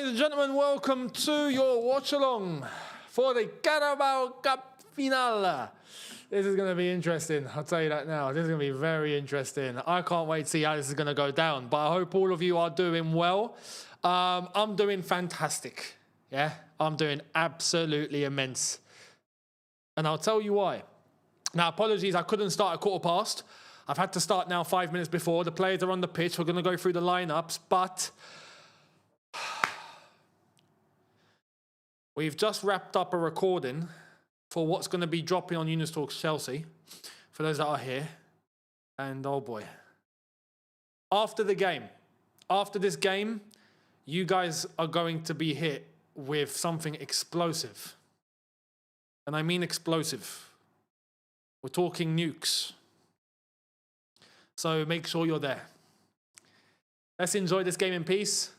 ladies and gentlemen, welcome to your watch-along for the Carabao Cup final. This is going to be interesting, I'll tell you that now. This is going to be very interesting. I can't wait to see how this is going to go down, but I hope all of you are doing well. I'm doing fantastic, yeah? I'm doing absolutely immense. And I'll tell you why. Now, apologies, I couldn't start at 1:15. I've had to start now 5 minutes before. The players are on the pitch. We're going to go through the lineups, but we've just wrapped up a recording for what's going to be dropping on Younes Talks Chelsea, for those that are here. And oh boy. After the game, after this game, you guys are going to be hit with something explosive. And I mean explosive. We're talking nukes. So make sure you're there. Let's enjoy this game in peace.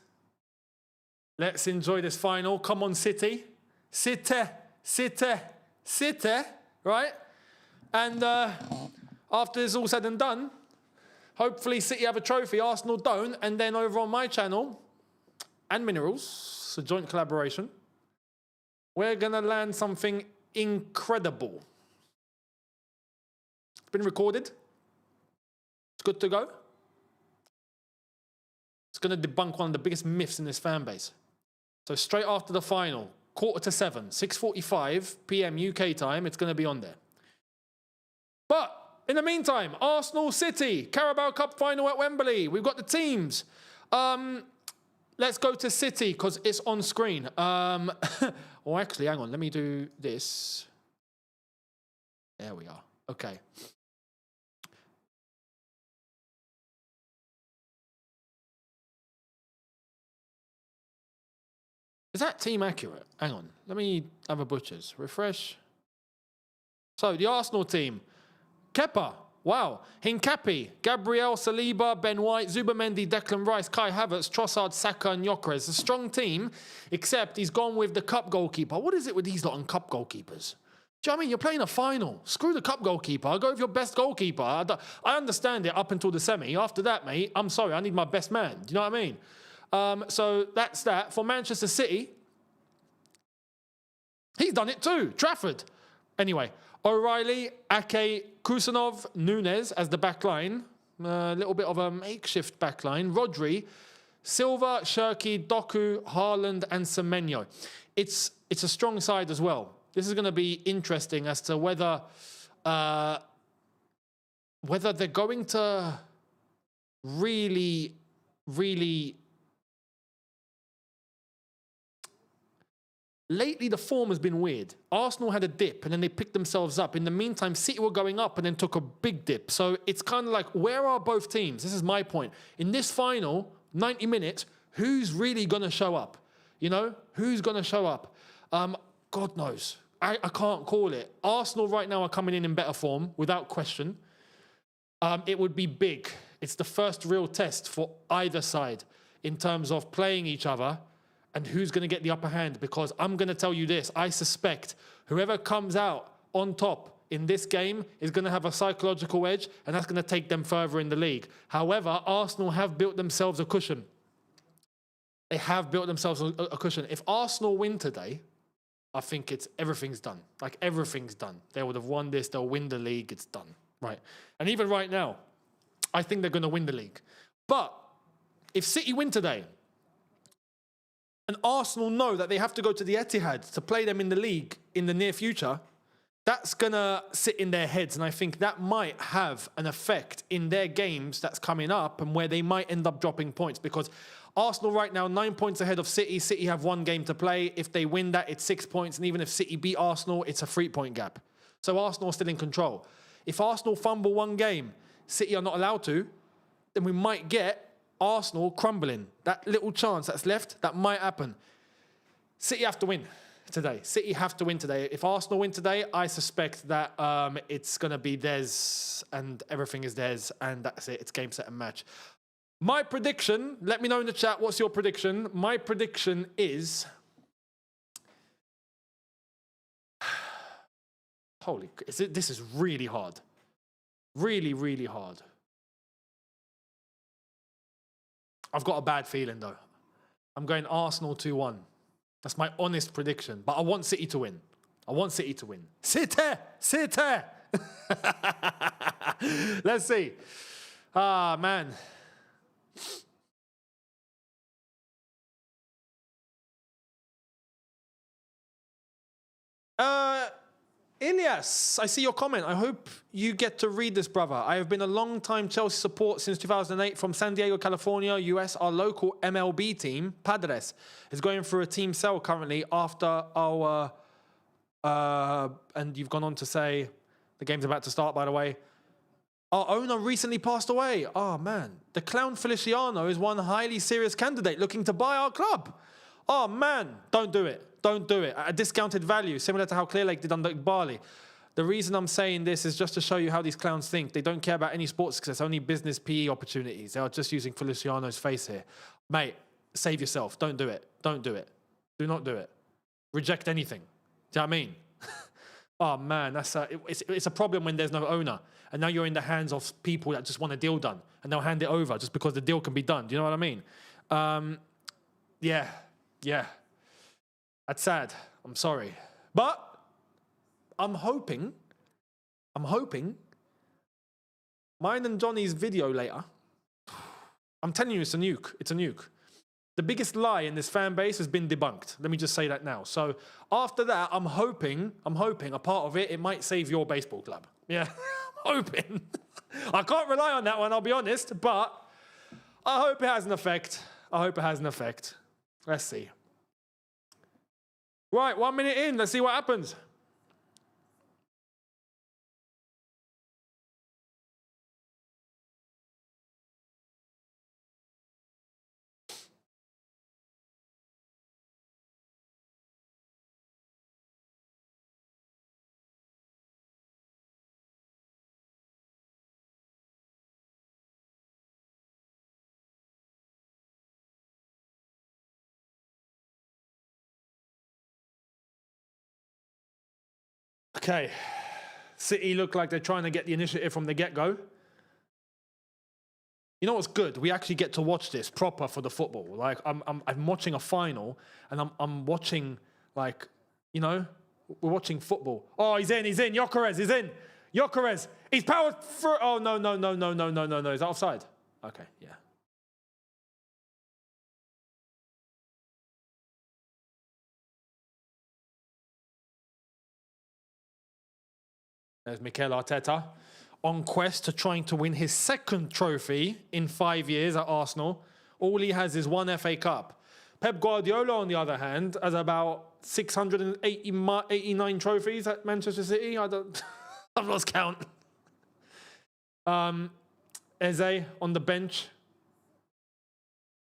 Let's enjoy this final. Come on, City. City, City, City, right? And after this is all said and done, hopefully City have a trophy, Arsenal don't, and then over on my channel, and Minerals, it's a joint collaboration, we're going to land something incredible. It's been recorded. It's good to go. It's going to debunk one of the biggest myths in this fan base. So straight after the final, 6:45, 6:45 p.m. UK time, it's going to be on there. But in the meantime, Arsenal City, Carabao Cup final at Wembley. We've got the teams. Let's go to City because it's on screen. Oh, actually, hang on. Let me do this. There we are. Okay. Is that team accurate? Hang on. Let me have a butcher's. Refresh. So, the Arsenal team. Kepa. Wow. Hincapi. Gabriel, Saliba, Ben White, Zubamendi, Declan Rice, Kai Havertz, Trossard, Saka and Gyökeres. A strong team, except he's gone with the cup goalkeeper. What is it with these lot on cup goalkeepers? Do you know what I mean? You're playing a final. Screw the cup goalkeeper. I'll go with your best goalkeeper. I understand it up until the semi. After that, mate, I'm sorry. I need my best man. Do you know what I mean? So that's that. For Manchester City, he's done it too. Trafford. Anyway, O'Reilly, Ake, Kusanov, Nunes as the back line. A little bit of a makeshift back line. Rodri, Silva, Shirky, Doku, Haaland and Semenyo. It's a strong side as well. This is going to be interesting as to whether they're going to really lately, the form has been weird. Arsenal had a dip and then they picked themselves up. In the meantime, City were going up and then took a big dip. So it's kind of like, where are both teams? This is my point. In this final, 90 minutes, who's really going to show up? You know, who's going to show up? God knows. I can't call it. Arsenal right now are coming in better form, without question. It would be big. It's the first real test for either side in terms of playing each other and who's going to get the upper hand, because I'm going to tell you this. I suspect whoever comes out on top in this game is going to have a psychological edge, and that's going to take them further in the league. However, Arsenal have built themselves a cushion. They have built themselves a cushion. If Arsenal win today, I think everything's done. Like, everything's done. They would have won this. They'll win the league. It's done. Right. And even right now, I think they're going to win the league. But if City win today, and Arsenal know that they have to go to the Etihad to play them in the league in the near future, that's going to sit in their heads. And I think that might have an effect in their games that's coming up and where they might end up dropping points, because Arsenal right now, 9 points ahead of City. City have one game to play. If they win that, it's 6 points. And even if City beat Arsenal, it's a 3-point gap. So Arsenal are still in control. If Arsenal fumble one game, City are not allowed to, then we might get Arsenal crumbling. That little chance that's left, that might happen. City have to win today. City have to win today. If Arsenal win today, I suspect that it's going to be theirs and everything is theirs, and that's it. It's game, set and match. My prediction, let me know in the chat, what's your prediction? My prediction is... Holy... This is really hard. Really, really hard. I've got a bad feeling, though. I'm going Arsenal 2-1. That's my honest prediction. But I want City to win. I want City to win. City! City! Let's see. Ah, man. Ilias, I see your comment. I hope you get to read this, brother. I have been a long-time Chelsea support since 2008 from San Diego, California, US. Our local MLB team, Padres, is going through a team sale currently after our... and you've gone on to say, the game's about to start, by the way. Our owner recently passed away. Oh, man. The clown Feliciano is one highly serious candidate looking to buy our club. Oh, man. Don't do it. Don't do it. At a discounted value, similar to how Clearlake did under Bali. The reason I'm saying this is just to show you how these clowns think. They don't care about any sports success, only business PE opportunities. They are just using Feliciano's face here. Mate, save yourself. Don't do it. Don't do it. Do not do it. Reject anything. Do you know what I mean? Oh, man, it's a problem when there's no owner. And now you're in the hands of people that just want a deal done. And they'll hand it over just because the deal can be done. Do you know what I mean? Yeah. That's sad. I'm sorry. But I'm hoping mine and Johnny's video later, I'm telling you, it's a nuke. It's a nuke. The biggest lie in this fan base has been debunked. Let me just say that now. So after that, I'm hoping a part of it might save your baseball club. Yeah, I'm hoping. I can't rely on that one, I'll be honest, but I hope it has an effect. Let's see. Right, 1 minute in. Let's see what happens. Okay. City look like they're trying to get the initiative from the get-go. You know what's good? We actually get to watch this proper for the football. Like I'm watching a final, and I'm watching, like, you know, we're watching football. Oh, he's in. Gyökeres is in. Gyökeres. He's powered through. Oh no. Is that offside? Okay, yeah. There's Mikel Arteta on quest to trying to win his second trophy in 5 years at Arsenal. All he has is one FA Cup. Pep Guardiola, on the other hand, has about 689 trophies at Manchester City. I've lost count. Eze on the bench.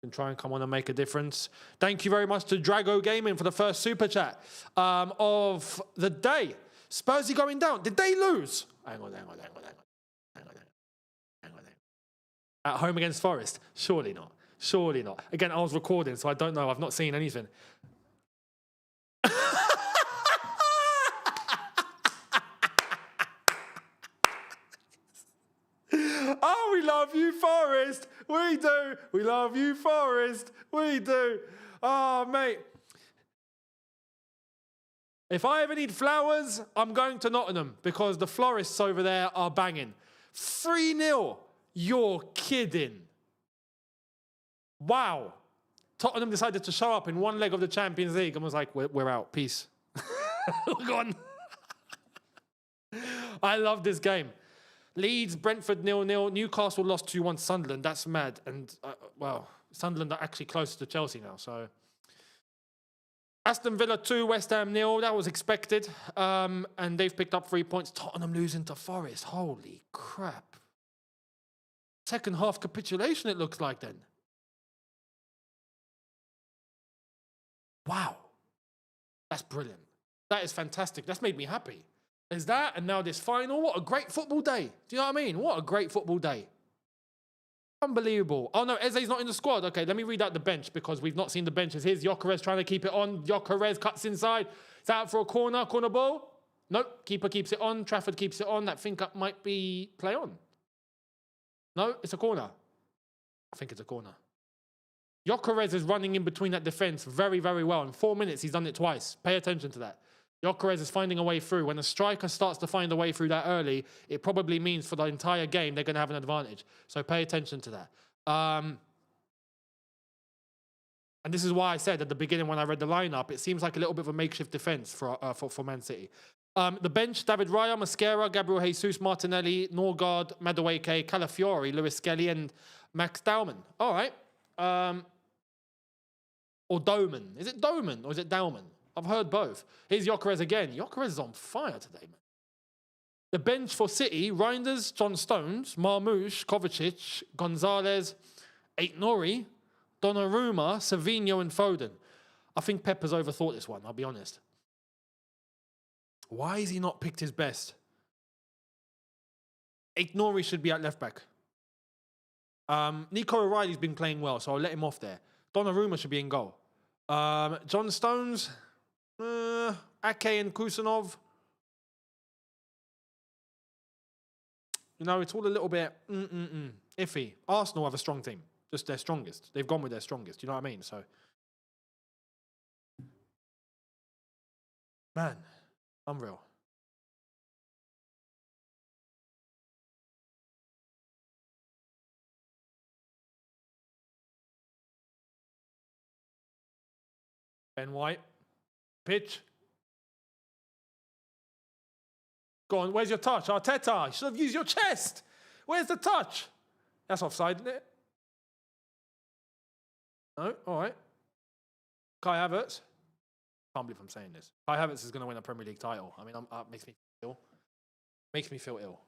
Can try and come on and make a difference. Thank you very much to Drago Gaming for the first super chat of the day. Spursy going down. Did they lose? Hang on. At home against Forest? Surely not. Again, I was recording, so I don't know. I've not seen anything. Oh, we love you, Forest. We do. We love you, Forest. We do. Oh, mate. If I ever need flowers, I'm going to Nottingham because the florists over there are banging. 3-0. You're kidding. Wow. Tottenham decided to show up in one leg of the Champions League and was like, we're out. Peace. We're gone. I love this game. Leeds, Brentford 0-0. Newcastle lost 2-1 Sunderland. That's mad. And, well, Sunderland are actually closer to Chelsea now, so... Aston Villa 2, West Ham 0. That was expected. And they've picked up 3 points. Tottenham losing to Forest. Holy crap. Second half capitulation, it looks like then. Wow. That's brilliant. That is fantastic. That's made me happy. There's that, and now this final. What a great football day. Do you know what I mean? What a great football day. Unbelievable. Oh, no, Eze's not in the squad. Okay, let me read out the bench because we've not seen the benches. Here's Gyökeres trying to keep it on. Gyökeres cuts inside. It's out for a corner ball. Nope, keeper keeps it on. Trafford keeps it on. That think-up might be play on. No, it's a corner. I think it's a corner. Gyökeres is running in between that defence very, very well. In 4 minutes, he's done it twice. Pay attention to that. Gyökeres is finding a way through. When a striker starts to find a way through that early, it probably means for the entire game they're going to have an advantage. So pay attention to that. And this is why I said at the beginning when I read the lineup, it seems like a little bit of a makeshift defence for Man City. The bench, David Raya, Mosquera, Gabriel Jesus, Martinelli, Norgard, Madueke, Calafiori, Lewis Skelly, and Max Dauman. All right. Or Doman. Is it Doman or is it Dauman? I've heard both. Here's Gyökeres again. Gyökeres is on fire today, man. The bench for City, Reinders, John Stones, Marmoush, Kovacic, Gonzalez, Aït-Nouri, Donnarumma, Savinho, and Foden. I think Pep has overthought this one, I'll be honest. Why has he not picked his best? Aït-Nouri should be at left back. Nico O'Reilly's been playing well, so I'll let him off there. Donnarumma should be in goal. John Stones, Ake and Kusanov. You know, it's all a little bit iffy. Arsenal have a strong team. Just their strongest. They've gone with their strongest. You know what I mean? So, man, unreal. Ben White. Pitch. Go on, where's your touch? Arteta, you should have used your chest. Where's the touch? That's offside, isn't it? No? All right. Kai Havertz. Can't believe I'm saying this. Kai Havertz is going to win a Premier League title. I mean, makes me feel ill. Makes me feel ill.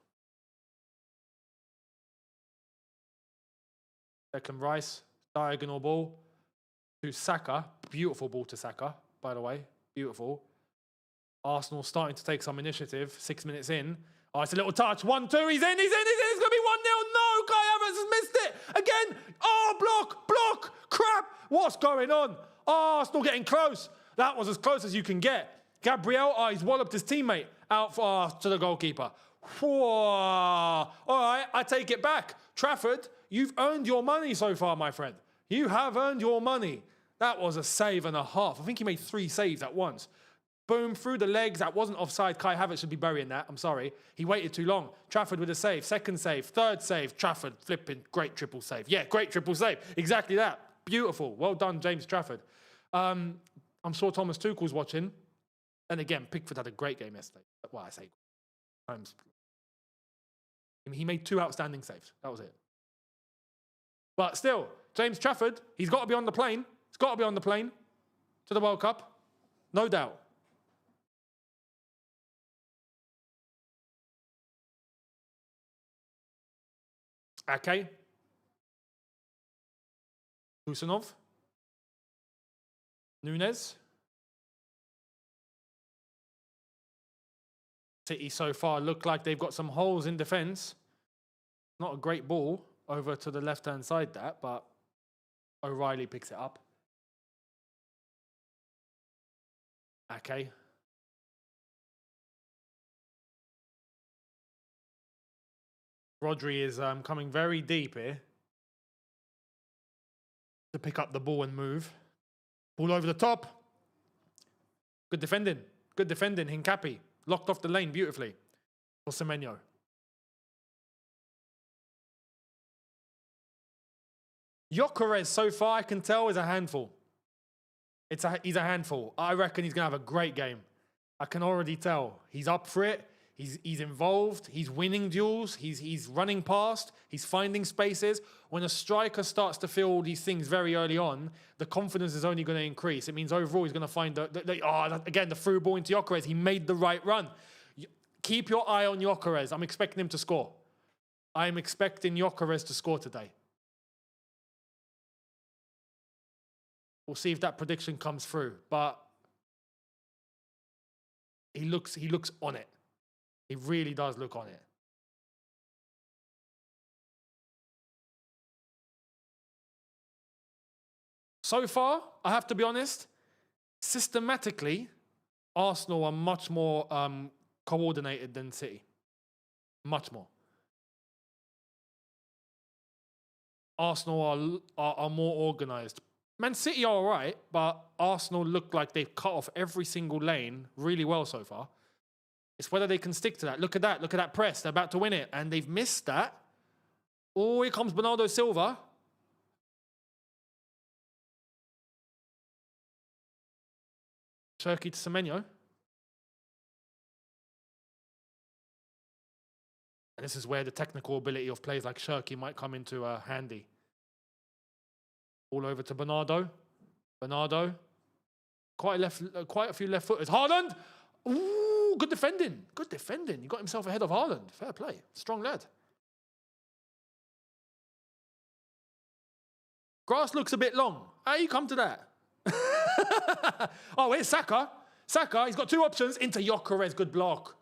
Declan Rice, diagonal ball to Saka. Beautiful ball to Saka, by the way. Beautiful. Arsenal starting to take some initiative. 6 minutes in. Oh, it's a little touch. 1-2. He's in. It's going to be 1-0. No, Kai Havertz has missed it. Again. Oh, block. Crap. What's going on? Oh, Arsenal getting close. That was as close as you can get. Gabriel, he's walloped his teammate out to the goalkeeper. Whoa. All right, I take it back. Trafford, you've earned your money so far, my friend. You have earned your money. That was a save and a half. I think he made 3 saves at once. Boom, through the legs. That wasn't offside. Kai Havertz should be burying that. I'm sorry. He waited too long. Trafford with a save. Second save. Third save. Trafford flipping. Great triple save. Yeah, great triple save. Exactly that. Beautiful. Well done, James Trafford. I'm sure Thomas Tuchel's watching. And again, Pickford had a great game yesterday. Well, I say times. He made 2 outstanding saves. That was it. But still, James Trafford, he's got to be on the plane. He's got to be on the plane to the World Cup. No doubt. Ake. Kusanov. Younes. City so far look like they've got some holes in defence. Not a great ball over to the left-hand side, but O'Reilly picks it up. Ake. Rodri is coming very deep here to pick up the ball and move. Ball over the top. Good defending. Good defending. Hincapi locked off the lane beautifully for Semenyo. Gyökeres, so far I can tell, is a handful. He's a handful. I reckon he's going to have a great game. I can already tell. He's up for it. He's involved. He's winning duels. He's running past. He's finding spaces. When a striker starts to feel all these things very early on, the confidence is only going to increase. It means overall he's going to find again the through ball into Gyökeres. He made the right run. Keep your eye on Gyökeres. I'm expecting him to score. I'm expecting Gyökeres to score today. We'll see if that prediction comes through, but he looks on it. He really does look on it. So far, I have to be honest, systematically, Arsenal are much more coordinated than City. Much more. Arsenal are more organised. Man City are all right, but Arsenal look like they've cut off every single lane really well so far. It's whether they can stick to that. Look at that. Look at that press. They're about to win it. And they've missed that. Oh, here comes Bernardo Silva. Cherki to Semenyo. And this is where the technical ability of players like Cherki might come into handy. All over to Bernardo. Bernardo. Quite a few left footers. Haaland! Ooh, good defending. Good defending. He got himself ahead of Haaland. Fair play. Strong lad. Grass looks a bit long. How you come to that? Oh, here's Saka. Saka, he's got two options. Into Gyökeres, good block.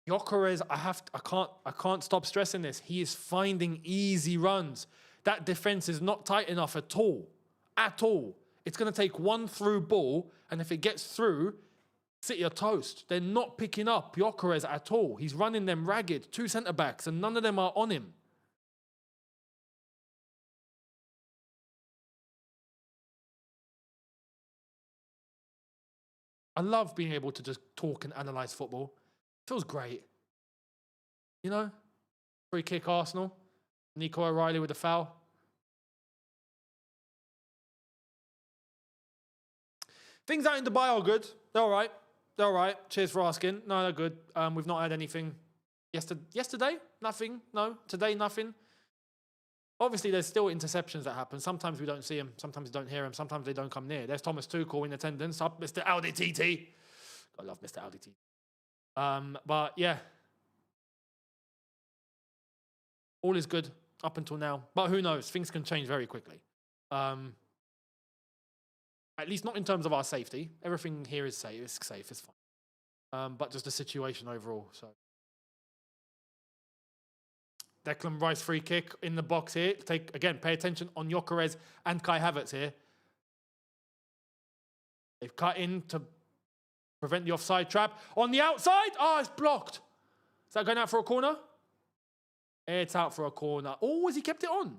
Gyökeres, I can't stop stressing this. He is finding easy runs. That defense is not tight enough at all. At all. It's going to take one through ball, and if it gets through, City are toast. They're not picking up Gyökeres at all. He's running them ragged. Two centre-backs, and none of them are on him. I love being able to just talk and analyse football. Feels great. You know? Free kick Arsenal. Nico O'Reilly with a foul. Things out in Dubai are good. They're all right. They're all right. Cheers for asking. No, they're good. We've not had anything. Yesterday? Nothing. No. Today, nothing. Obviously, there's still interceptions that happen. Sometimes we don't see them. Sometimes we don't hear them. Sometimes they don't come near. There's Thomas Tuchel in attendance. Up, Mr. Audi TT. I love Mr. Audi TT. But yeah. All is good up until now. But who knows? Things can change very quickly. At least not in terms of our safety. Everything here is safe. It's safe. It's fine. But just the situation overall. So Declan Rice free kick in the box here. Pay attention on Gyökeres and Kai Havertz here. They've cut in to prevent the offside trap. On the outside, it's blocked. Is that going out for a corner? It's out for a corner. Oh, has he kept it on?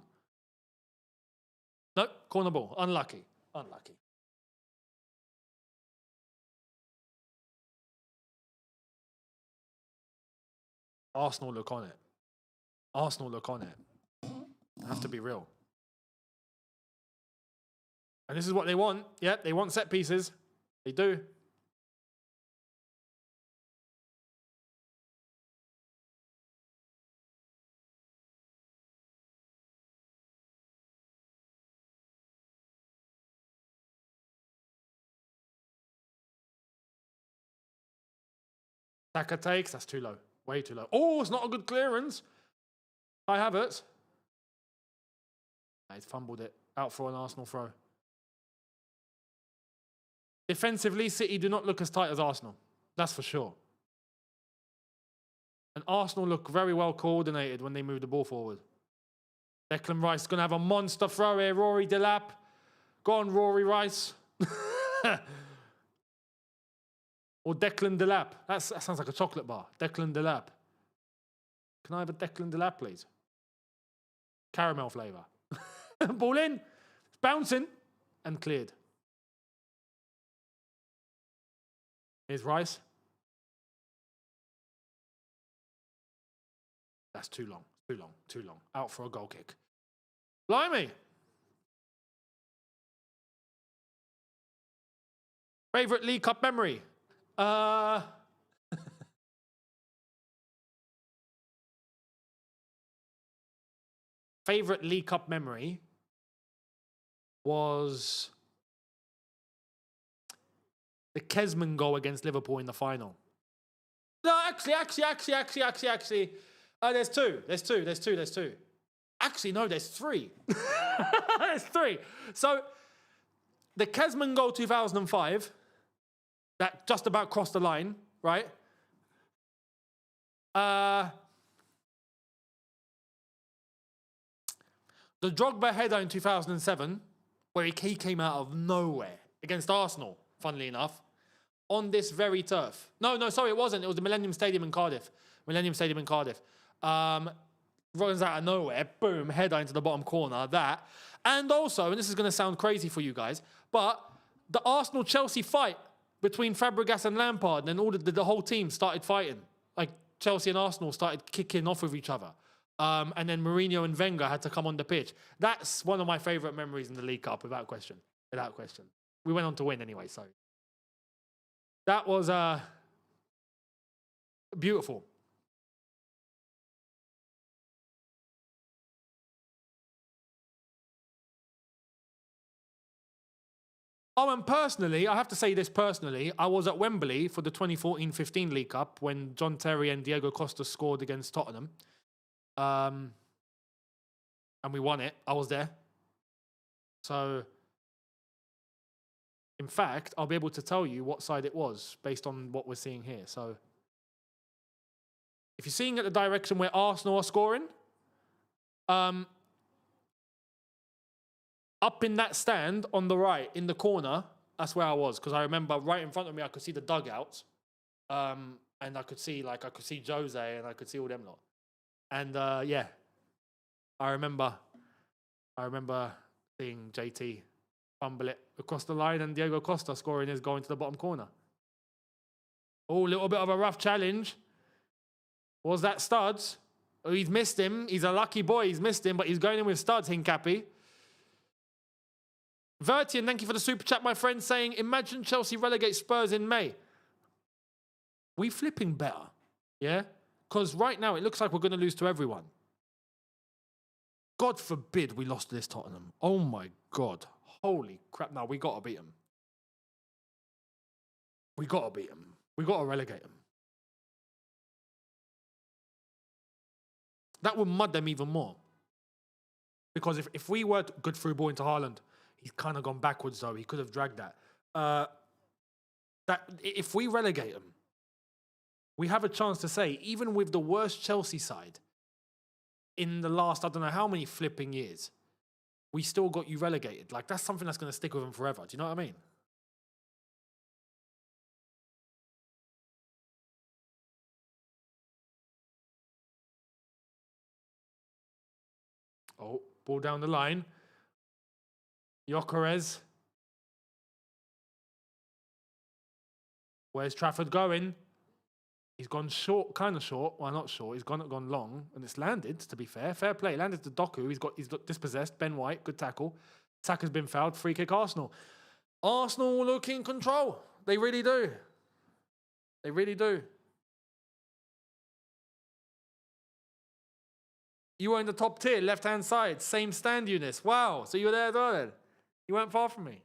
No, corner ball. Unlucky. Unlucky. Arsenal look on it. Arsenal look on it. I have to be real. And this is what they want. Yeah, they want set pieces. They do. Saka takes. That's too low. Way too low. Oh, it's not a good clearance. Kai Havertz. He's fumbled it. Out for an Arsenal throw. Defensively, City do not look as tight as Arsenal. That's for sure. And Arsenal look very well coordinated when they move the ball forward. Declan Rice is going to have a monster throw here. Rory Delap. Go on, Rory Rice. Or Declan Delap. That sounds like a chocolate bar. Declan Delap. Can I have a Declan Delap, please? Caramel flavour. Ball in. It's bouncing. And cleared. Here's Rice. That's too long. Too long. Too long. Out for a goal kick. Blimey. Favourite League Cup memory? Favourite League Cup memory was the Kesman goal against Liverpool in the final. No, actually. There's two. Actually, no, there's three. There's three. So, the Kesman goal 2005, that just about crossed the line, right? The Drogba header in 2007, where he came out of nowhere against Arsenal, funnily enough, on this very turf. No, sorry, it wasn't. It was the Millennium Stadium in Cardiff. Runs out of nowhere, boom, header into the bottom corner, that. And also, and this is going to sound crazy for you guys, but the Arsenal-Chelsea fight between Fabregas and Lampard, and then the whole team started fighting. Like, Chelsea and Arsenal started kicking off with each other. And then Mourinho and Wenger had to come on the pitch. That's one of my favourite memories in the League Cup, without question. Without question. We went on to win anyway, so. That was beautiful. Oh, and personally, I have to say this personally, I was at Wembley for the 2014-15 League Cup when John Terry and Diego Costa scored against Tottenham. And we won it. I was there. So, in fact, I'll be able to tell you what side it was based on what we're seeing here. So, if you're seeing at the direction where Arsenal are scoring, up in that stand on the right, in the corner, that's where I was. Because I remember right in front of me, I could see the dugouts. And I could see Jose and I could see all them lot. And yeah, I remember seeing JT fumble it across the line and Diego Costa scoring his goal into the bottom corner. Oh, a little bit of a rough challenge. Was that Studs? Oh, he's missed him. He's a lucky boy. He's missed him, but he's going in with Studs, Hincapi. Vertian, thank you for the super chat, my friend, saying, imagine Chelsea relegate Spurs in May. We flipping better, yeah? Because right now it looks like we're going to lose to everyone. God forbid we lost to this Tottenham. Oh my God. Holy crap. No, we got to beat them. We got to beat them. We got to relegate them. That would mud them even more. Because if we were good through ball into Haaland, he's kind of gone backwards though. He could have dragged that. If we relegate them, we have a chance to say, even with the worst Chelsea side in the last, I don't know how many flipping years, we still got you relegated. Like, that's something that's going to stick with them forever. Do you know what I mean? Oh, ball down the line. Gyökeres. Where's Trafford going? He's gone short, kind of short. Well, not short. He's gone long, and it's landed. To be fair, fair play. Landed to Doku. He's got dispossessed. Ben White, good tackle. Saka's been fouled. Free kick. Arsenal. Arsenal look in control. They really do. They really do. You were in the top tier, left-hand side, same stand, Younes. Wow. So you were there as well then. You weren't far from me.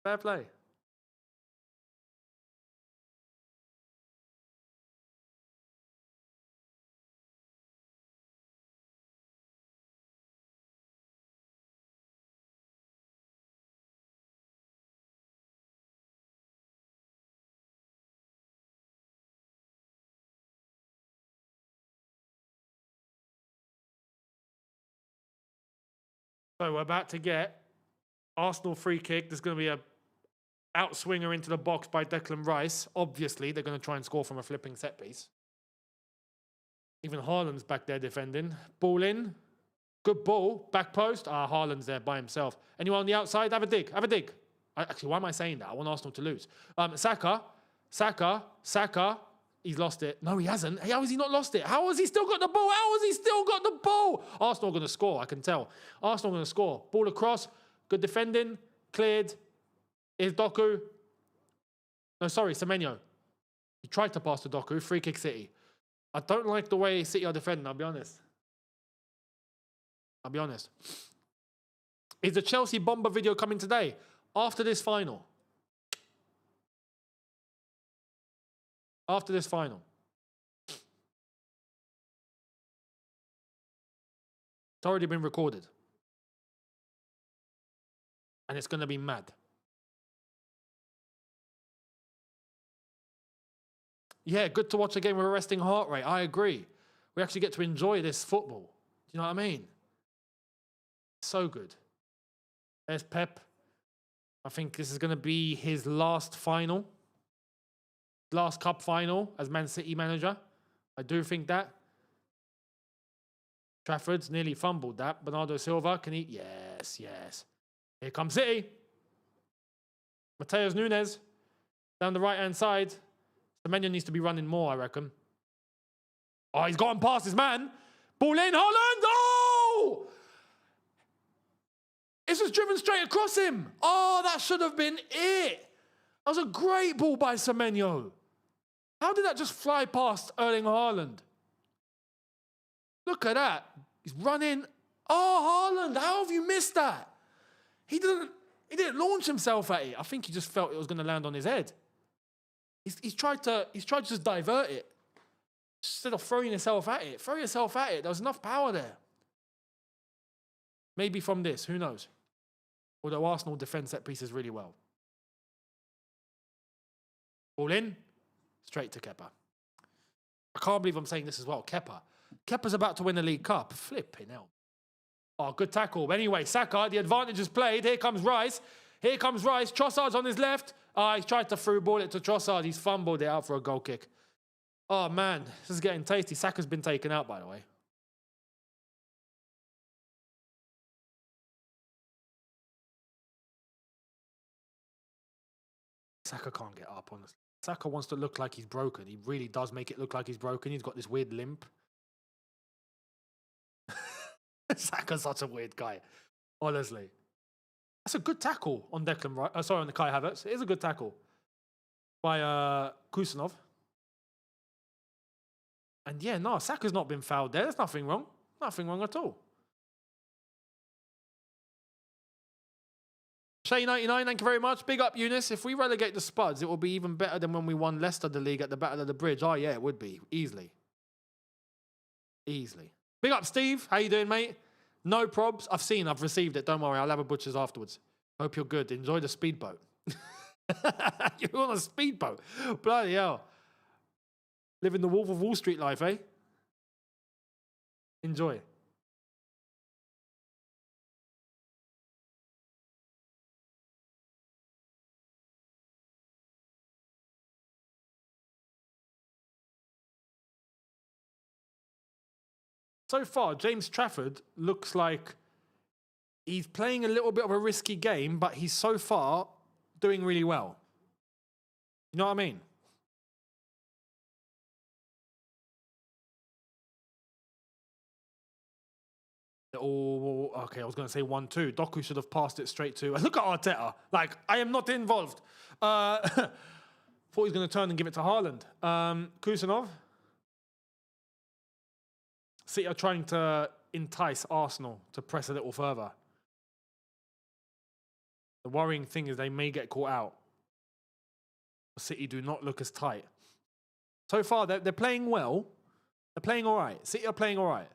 Fair play. So we're about to get Arsenal free kick. There's going to be a outswinger into the box by Declan Rice. Obviously, they're going to try and score from a flipping set piece. Even Haaland's back there defending. Ball in. Good ball. Back post. Haaland's there by himself. Anyone on the outside? Have a dig. Have a dig. Actually, why am I saying that? I want Arsenal to lose. Saka. He's lost it. No, he hasn't. How has he not lost it? How has he still got the ball? How has he still got the ball? Arsenal are going to score, I can tell. Arsenal are going to score. Ball across. Good defending. Cleared. Here's Doku. No, sorry, Semenyo. He tried to pass to Doku. Free kick City. I don't like the way City are defending, I'll be honest. Is the Chelsea Bomber video coming today? After this final. After this final. It's already been recorded. And it's going to be mad. Yeah, good to watch a game with a resting heart rate. I agree. We actually get to enjoy this football. Do you know what I mean? So good. There's Pep. I think this is going to be his last final. Last cup final as Man City manager. I do think that. Trafford's nearly fumbled that. Bernardo Silva, can he? Yes, yes. Here comes City. Mateus Nunes down the right-hand side. Semenyo needs to be running more, I reckon. Oh, he's gotten past his man. Ball in, Holland! Oh! It's just driven straight across him. Oh, that should have been it. That was a great ball by Semenyo. How did that just fly past Erling Haaland? Look at that. He's running. Oh, Haaland, how have you missed that? He didn't launch himself at it. I think he just felt it was going to land on his head. He's tried to just divert it. Instead of throwing yourself at it. Throw yourself at it. There was enough power there. Maybe from this, who knows? Although Arsenal defend set pieces really well. Ball in. Straight to Kepa. I can't believe I'm saying this as well. Kepa's about to win the League Cup. Flipping hell. Oh, good tackle. Anyway, Saka, the advantage is played. Here comes Rice. Here comes Rice. Trossard's on his left. He's tried to through ball it to Trossard. He's fumbled it out for a goal kick. Oh, man. This is getting tasty. Saka's been taken out, by the way. Saka can't get up, honestly. Saka wants to look like he's broken. He really does make it look like he's broken. He's got this weird limp. Saka's such a weird guy, honestly. That's a good tackle on Declan Rice. Sorry, on the Kai Havertz. It is a good tackle by Kusanov. And yeah, no, Saka's not been fouled there. There's nothing wrong. Nothing wrong at all. Shay99, thank you very much. Big up, Younes. If we relegate the Spuds, it will be even better than when we won Leicester the league at the Battle of the Bridge. Oh, yeah, it would be. Easily. Easily. Big up, Steve. How you doing, mate? No probs. I've received it. Don't worry. I'll have a butcher's afterwards. Hope you're good. Enjoy the speedboat. You're on a speedboat. Bloody hell. Living the Wolf of Wall Street life, eh? Enjoy. So far, James Trafford looks like he's playing a little bit of a risky game, but he's so far doing really well. You know what I mean? Oh, okay, I was going to say 1-2. Doku should have passed it straight to... Look at Arteta. Like, I am not involved. Thought he was going to turn and give it to Haaland. Kusanov. City are trying to entice Arsenal to press a little further. The worrying thing is they may get caught out. City do not look as tight. So far, they're playing well. They're playing all right. City are playing all right.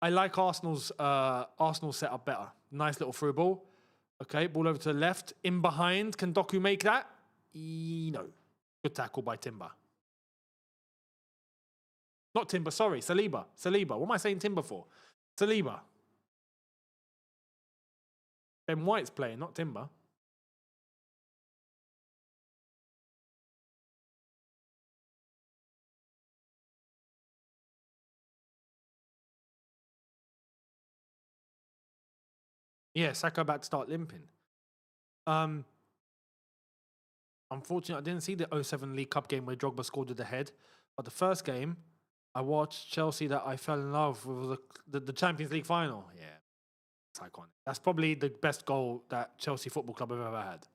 I like Arsenal's setup better. Nice little through ball. Okay, ball over to the left. In behind. Can Doku make that? No. Good tackle by Timber. Not Timber, sorry. Saliba. What am I saying Timber for? Saliba. Ben White's playing, not Timber. Yeah, Saka about to start limping. Unfortunately, I didn't see the 07 League Cup game where Drogba scored with the head. But the first game, I watched Chelsea that I fell in love with the Champions League final. Yeah, it's iconic. That's probably the best goal that Chelsea Football Club have ever had.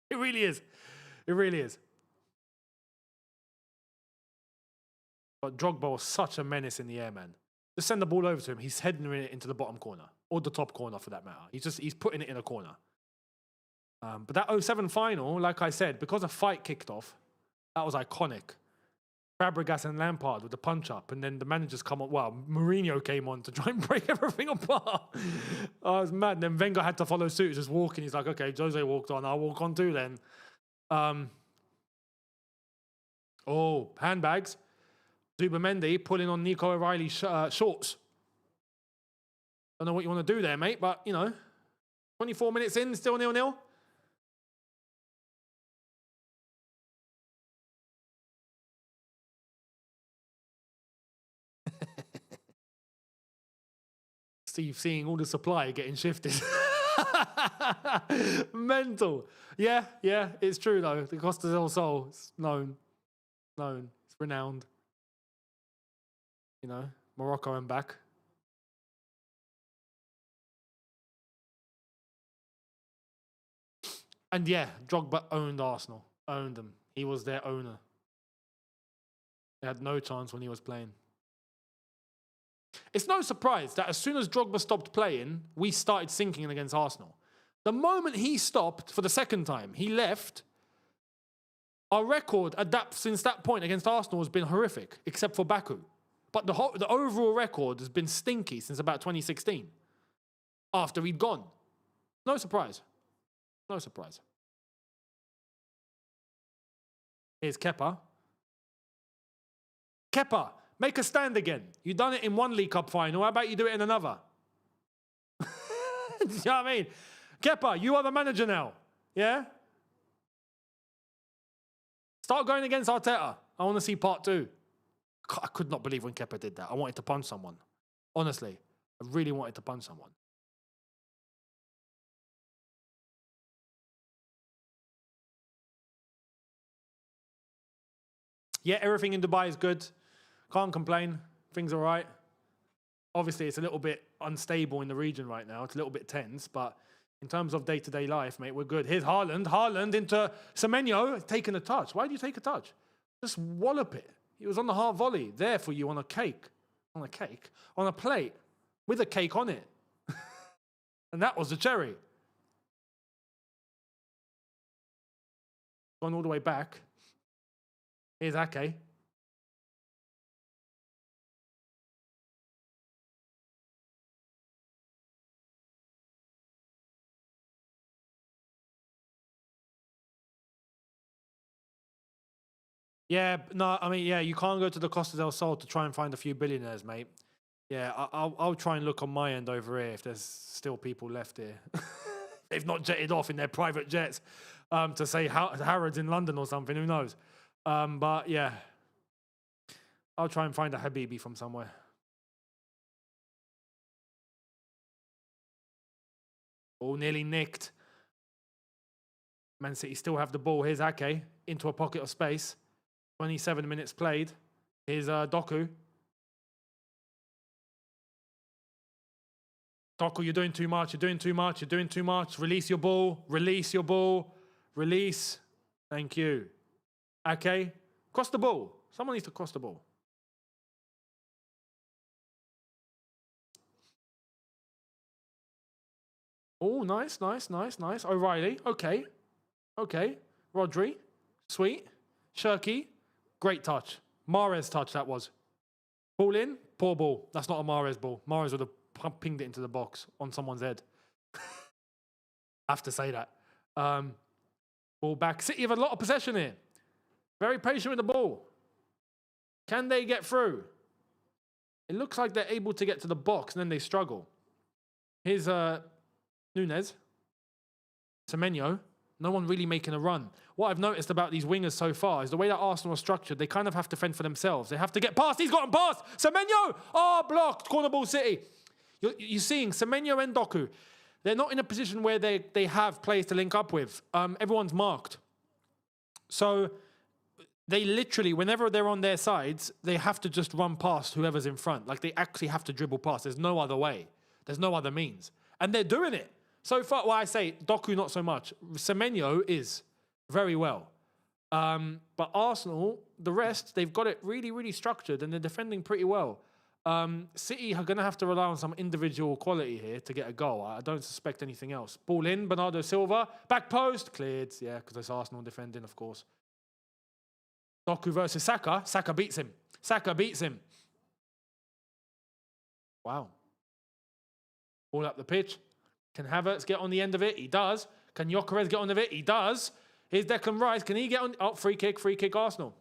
It really is. It really is. But Drogba was such a menace in the air, man. Just send the ball over to him. He's heading it into the bottom corner. Or the top corner, for that matter. He's putting it in a corner. But that 07 final, like I said, because a fight kicked off, that was iconic. Fabregas and Lampard with the punch-up, and then the managers come on. Well, Mourinho came on to try and break everything apart. Oh, it was mad. And then Wenger had to follow suit, just walking. He's like, okay, Jose walked on. I'll walk on too then. Oh, handbags. Zubimendi pulling on Nico O'Reilly's shorts. Don't know what you want to do there, mate, but, 24 minutes in, still 0-0. seeing all the supply getting shifted. Mental. Yeah, it's true though. The Costa del Sol is known. It's renowned. You know, Morocco and back. And yeah, Drogba owned Arsenal. Owned them. He was their owner. They had no chance when he was playing. It's no surprise that as soon as Drogba stopped playing, we started sinking against Arsenal. The moment he stopped for the second time, he left. Our record since that point against Arsenal has been horrific, except for Baku. But the overall record has been stinky since about 2016, after he'd gone. No surprise. No surprise. Here's Kepa. Kepa, make a stand again. You've done it in one League Cup final. How about you do it in another? Do you know what I mean? Kepa, you are the manager now. Yeah? Start going against Arteta. I want to see part 2. I could not believe when Kepa did that. I wanted to punch someone. Honestly, I really wanted to punch someone. Yeah, everything in Dubai is good. Can't complain. Things are all right. Obviously, it's a little bit unstable in the region right now. It's a little bit tense, but in terms of day-to-day life, mate, we're good. Here's Haaland. Haaland into Semenyo, taking a touch. Why do you take a touch? Just wallop it. He was on the half volley. There for you on a cake. On a cake? On a plate. With a cake on it. And that was the cherry. Gone all the way back. Here's Ake. Yeah, no, I mean, yeah, you can't go to the Costa del Sol to try and find a few billionaires, mate. Yeah, I'll try and look on my end over here if there's still people left here. They've not jetted off in their private jets to say Harrods in London or something, who knows? But yeah, I'll try and find a Habibi from somewhere. All nearly nicked. Man City still have the ball. Here's Ake into a pocket of space. 27 minutes played. Here's Doku. Doku, you're doing too much. You're doing too much. You're doing too much. Release your ball. Release your ball. Release. Thank you. Ake, cross the ball. Someone needs to cross the ball. Oh, nice. O'Reilly. Okay. Rodri. Sweet. Shirky. Great touch. Mahrez touch that was. Ball in. Poor ball. That's not a Mahrez ball. Mahrez would have pinged it into the box on someone's head. I have to say that. Ball back. City have a lot of possession here. Very patient with the ball. Can they get through? It looks like they're able to get to the box and then they struggle. Here's Younes. Semenyo. No one really making a run. What I've noticed about these wingers so far is the way that Arsenal are structured, they kind of have to fend for themselves. They have to get past. He's gotten past. Semenyo! Oh, blocked. Corner ball City. You're seeing Semenyo and Doku. They're not in a position where they have players to link up with. Everyone's marked. So they literally, whenever they're on their sides, they have to just run past whoever's in front. Like, they actually have to dribble past. There's no other way. There's no other means. And they're doing it. So far, well, I say Doku not so much. Semenyo is very well. But Arsenal, the rest, they've got it really, really structured and they're defending pretty well. City are going to have to rely on some individual quality here to get a goal. I don't suspect anything else. Ball in, Bernardo Silva. Back post, cleared. Yeah, because it's Arsenal defending, of course. Doku versus Saka. Saka beats him. Wow. Ball up the pitch. Can Havertz get on the end of it? He does. Can Gyökeres get on the end of it? He does. Here's Declan Rice. Can he get on? Oh, free kick, Arsenal.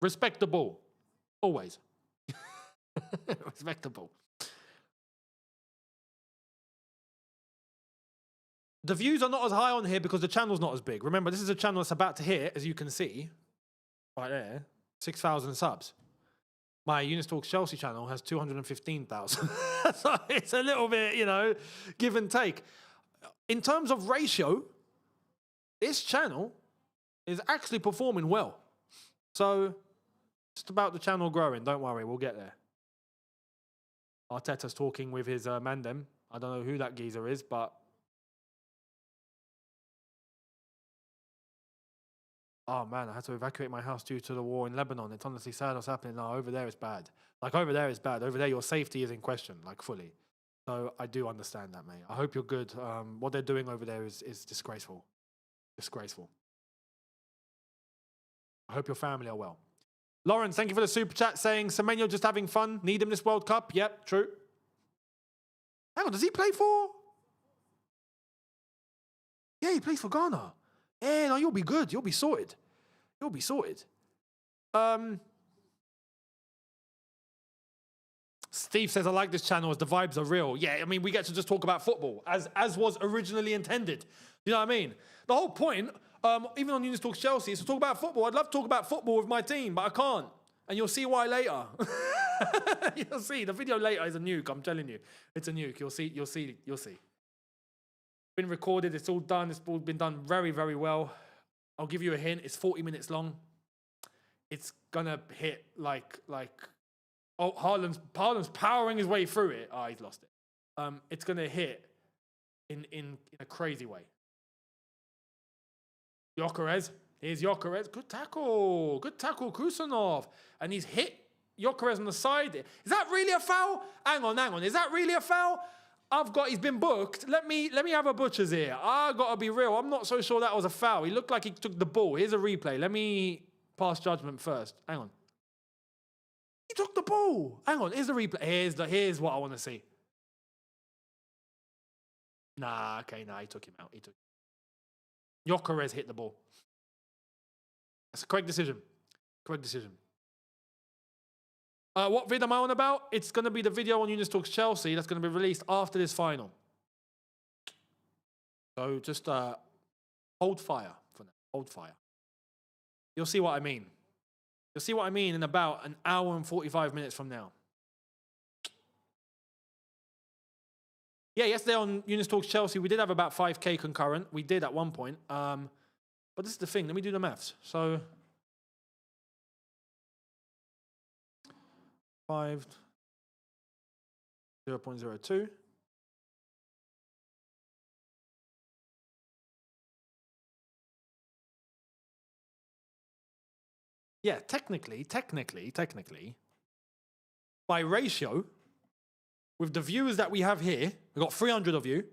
Respectable. Always. Respectable. The views are not as high on here because the channel's not as big. Remember, this is a channel that's about to hit, as you can see. Right there. 6,000 subs. My Younes Talks Chelsea channel has 215,000. So it's a little bit, you know, give and take. In terms of ratio, this channel is actually performing well. So just about the channel growing. Don't worry, we'll get there. Arteta's talking with his mandem. I don't know who that geezer is, but... Oh, man, I had to evacuate my house due to the war in Lebanon. It's honestly sad what's happening. No, over there is bad. Like, over there is bad. Over there, your safety is in question, like, fully. So I do understand that, mate. I hope you're good. What they're doing over there is disgraceful. Disgraceful. I hope your family are well. Lawrence, thank you for the super chat saying, Semenyo just having fun. Need him this World Cup. Yep, true. Hang on, does he play for... Yeah, he plays for Ghana. Yeah, no, you'll be good. You'll be sorted. You'll be sorted. Steve says, I like this channel as the vibes are real. Yeah, I mean, we get to just talk about football as was originally intended. You know what I mean? The whole point, even on Younes Talks Chelsea, is to talk about football. I'd love to talk about football with my team, but I can't. And you'll see why later. You'll see. The video later is a nuke, I'm telling you. It's a nuke. You'll see. You'll see. You'll see. Been recorded. It's all done. It's all been done very, very well. I'll give you a hint. It's 40 minutes long. It's gonna hit like oh, Haaland's powering his way through it. Oh, he's lost it. It's gonna hit in a crazy way. Gyökeres. Here's Gyökeres. Good tackle. Good tackle, Kusanov. And he's hit Gyökeres on the side. Is that really a foul? Hang on. Is that really a foul? He's been booked. Let me have a butcher's here. I gotta be real. I'm not so sure that was a foul. He looked like he took the ball. Here's a replay. Let me pass judgment first. Hang on. He took the ball. Hang on. Here's the replay. Here's what I want to see. Nah, okay, he took him out. Gyökeres hit the ball. That's a correct decision. Correct decision. What vid am I on about? It's going to be the video on Younes Talks Chelsea that's going to be released after this final. So just hold fire for now. Hold fire. You'll see what I mean. You'll see what I mean in about an hour and 45 minutes from now. Yeah, yesterday on Younes Talks Chelsea, we did have about 5K concurrent. We did at one point. But this is the thing. Let me do the maths. So... 0.02. Yeah, technically, by ratio, with the viewers that we have here, we've got 300 of you,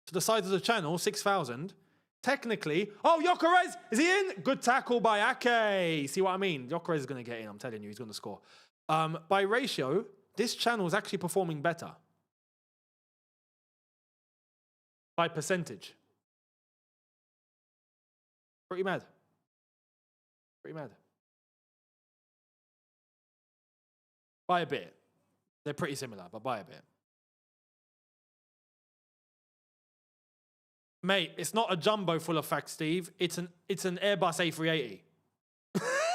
to the size of the channel, 6,000, technically, oh, Gyökeres, is he in? Good tackle by Ake. See what I mean? Gyökeres is going to get in, I'm telling you, he's going to score. By ratio, this channel is actually performing better. By percentage. Pretty mad. Pretty mad. By a bit. They're pretty similar, but by a bit. Mate, it's not a jumbo full of facts, Steve. It's an Airbus A380.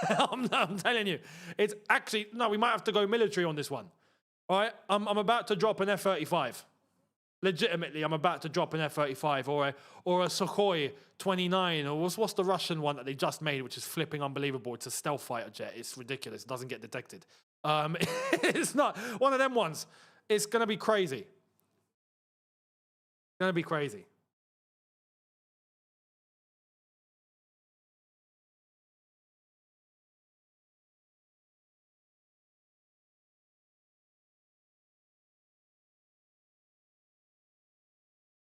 I'm telling you. It's actually... No, we might have to go military on this one. All right? I'm about to drop an F-35. Legitimately, I'm about to drop an F-35 or a Sukhoi 29 or what's the Russian one that they just made, which is flipping unbelievable. It's a stealth fighter jet. It's ridiculous. It doesn't get detected. It's not one of them ones. It's going to be crazy. It's going to be crazy.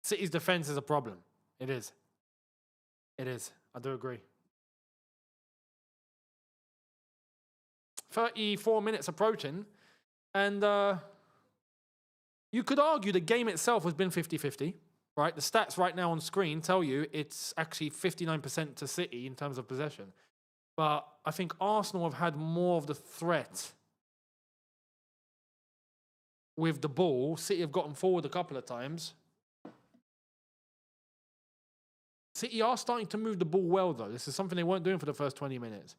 City's defense is a problem. It is. It is. I do agree. 34 minutes approaching. And you could argue the game itself has been 50-50. Right? The stats right now on screen tell you it's actually 59% to City in terms of possession. But I think Arsenal have had more of the threat with the ball. City have gotten forward a couple of times. City are starting to move the ball well, though. This is something they weren't doing for the first 20 minutes.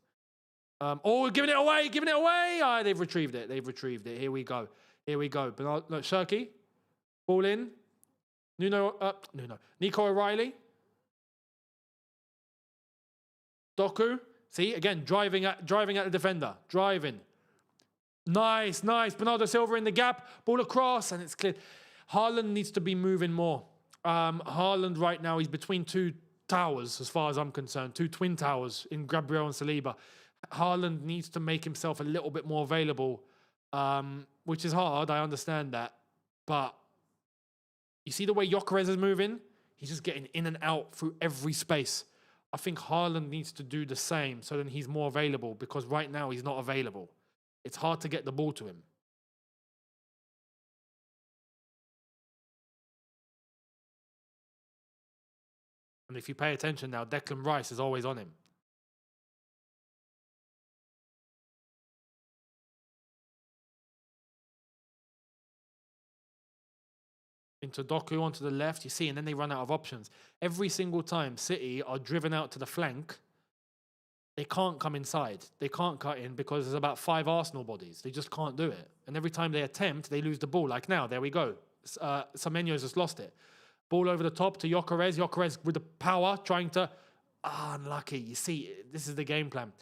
Oh, giving it away, giving it away. Ah, they've retrieved it. They've retrieved it. Here we go. Here we go. But no, Shirky, ball in. Nico O'Reilly. Doku. See, again, driving at the defender. Driving. Nice. Bernardo Silva in the gap. Ball across, and it's cleared. Haaland needs to be moving more. Haaland right now, he's between two towers, as far as I'm concerned. Two twin towers in Gabriel and Saliba. Haaland needs to make himself a little bit more available, which is hard. I understand that. But you see the way Gyökeres is moving? He's just getting in and out through every space. I think Haaland needs to do the same so then he's more available, because right now he's not available. It's hard to get the ball to him. And if you pay attention now, Declan Rice is always on him. Into Doku onto the left, you see, and then they run out of options. Every single time City are driven out to the flank, they can't come inside. They can't cut in because there's about 5 Arsenal bodies. They just can't do it. And every time they attempt, they lose the ball. Like now, there we go. Semenyo's just lost it. Ball over the top to Gyökeres. Gyökeres with the power, trying to... unlucky. You see, this is the game plan.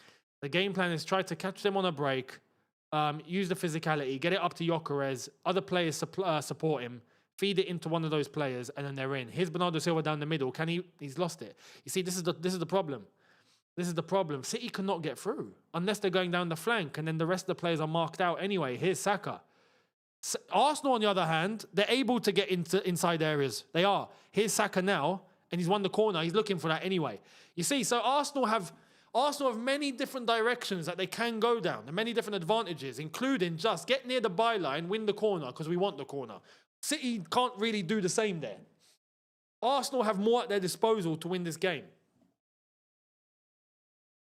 The game plan is try to catch them on a break, use the physicality, get it up to Gyökeres. Other players support him. Feed it into one of those players, and then they're in. Here's Bernardo Silva down the middle. Can he? He's lost it. You see, this is the problem. This is the problem. City cannot get through unless they're going down the flank, and then the rest of the players are marked out anyway. Here's Saka. Arsenal, on the other hand, they're able to get into inside areas. They are. Here's Saka now, and he's won the corner. He's looking for that anyway. You see, so Arsenal have many different directions that they can go down, and many different advantages, including just get near the byline, win the corner because we want the corner. City can't really do the same there. Arsenal have more at their disposal to win this game.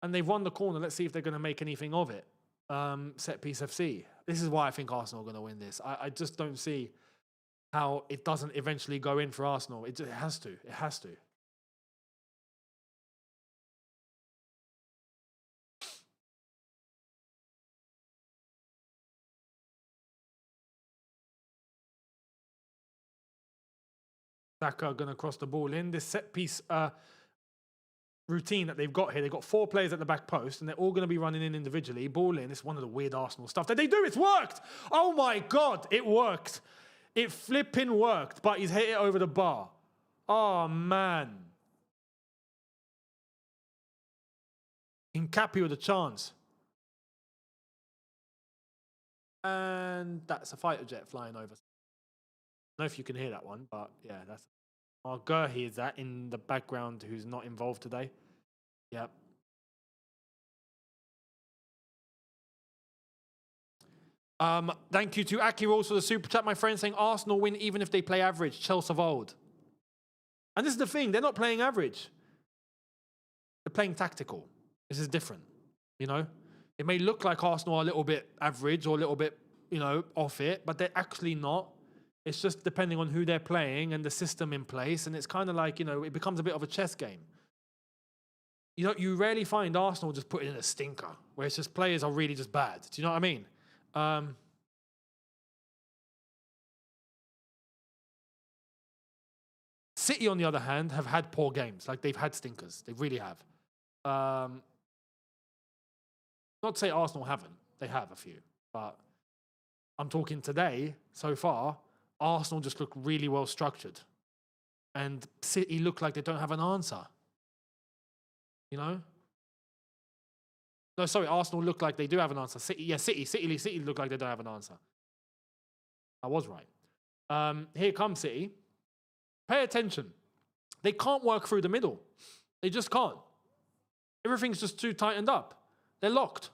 And they've won the corner. Let's see if they're going to make anything of it. Set piece FC. This is why I think Arsenal are going to win this. I just don't see how it doesn't eventually go in for Arsenal. It has to. It has to. Saka going to cross the ball in. This set piece routine that they've got here, they've got 4 players at the back post, and they're all going to be running in individually. Ball in. It's one of the weird Arsenal stuff that they do. It's worked. Oh my God, it worked. It flipping worked, but he's hit it over the bar. Oh man. Hincapié with a chance. And that's a fighter jet flying over. I don't know if you can hear that one, but yeah, that's... Oh, Gurhi is that in the background who's not involved today. Yep. Thank you to Aki Rolls for the super chat, my friend, saying Arsenal win even if they play average. Chelsea of old. And this is the thing, they're not playing average. They're playing tactical. This is different, you know? It may look like Arsenal are a little bit average or a little bit, you know, off it, but they're actually not. It's just depending on who they're playing and the system in place. And it's kind of like, you know, it becomes a bit of a chess game. You know, you rarely find Arsenal just put in a stinker where it's just players are really just bad. Do you know what I mean? City, on the other hand, have had poor games. Like, they've had stinkers. They really have. Not to say Arsenal haven't. They have a few. But I'm talking today, so far, Arsenal just look really well structured. And City look like they don't have an answer. You know? No, sorry, Arsenal look like they do have an answer. City look like they don't have an answer. I was right. Here comes City. Pay attention. They can't work through the middle. They just can't. Everything's just too tightened up. They're locked.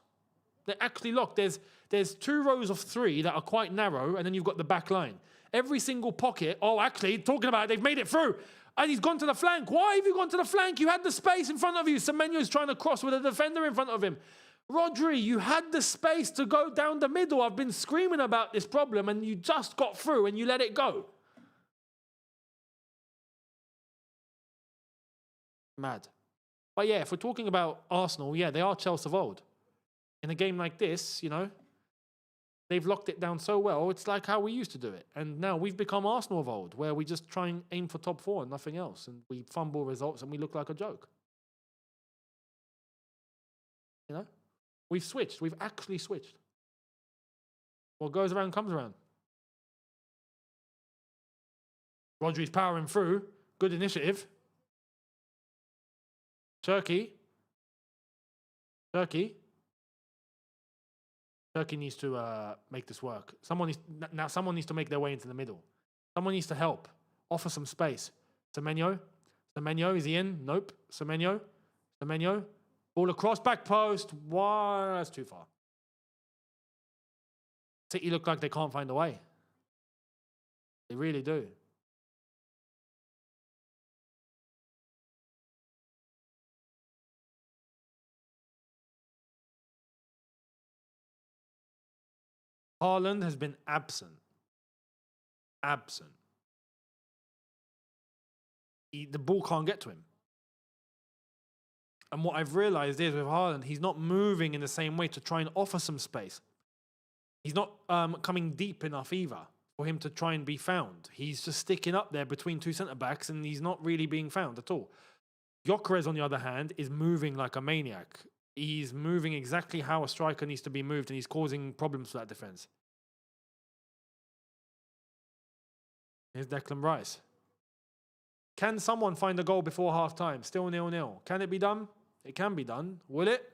They're actually locked. There's 2 rows of 3 that are quite narrow, and then you've got the back line. Every single pocket... Oh, actually, talking about it, they've made it through. And he's gone to the flank. Why have you gone to the flank? You had the space in front of you. Semenyo's trying to cross with a defender in front of him. Rodri, you had the space to go down the middle. I've been screaming about this problem, and you just got through, and you let it go. Mad. But yeah, if we're talking about Arsenal, yeah, they are Chelsea of old. In a game like this, you know, they've locked it down so well. It's like how we used to do it. And now we've become Arsenal of old, where we just try and aim for top 4 and nothing else. And we fumble results and we look like a joke. You know? We've switched. We've actually switched. What goes around comes around. Rodri's powering through. Good initiative. Turkey needs to make this work. Someone needs to make their way into the middle. Someone needs to help. Offer some space. Semenyo, is he in? Nope. Semenyo. Ball across, back post. Wow, that's too far. City look like they can't find a way. They really do. Haaland has been absent. The ball can't get to him. And what I've realized is with Haaland, he's not moving in the same way to try and offer some space. He's not coming deep enough either for him to try and be found. He's just sticking up there between two centre-backs and he's not really being found at all. Gyökeres, on the other hand, is moving like a maniac. He's moving exactly how a striker needs to be moved and he's causing problems for that defence. Here's Declan Rice. Can someone find a goal before half-time? Still 0-0. Can it be done? It can be done. Will it?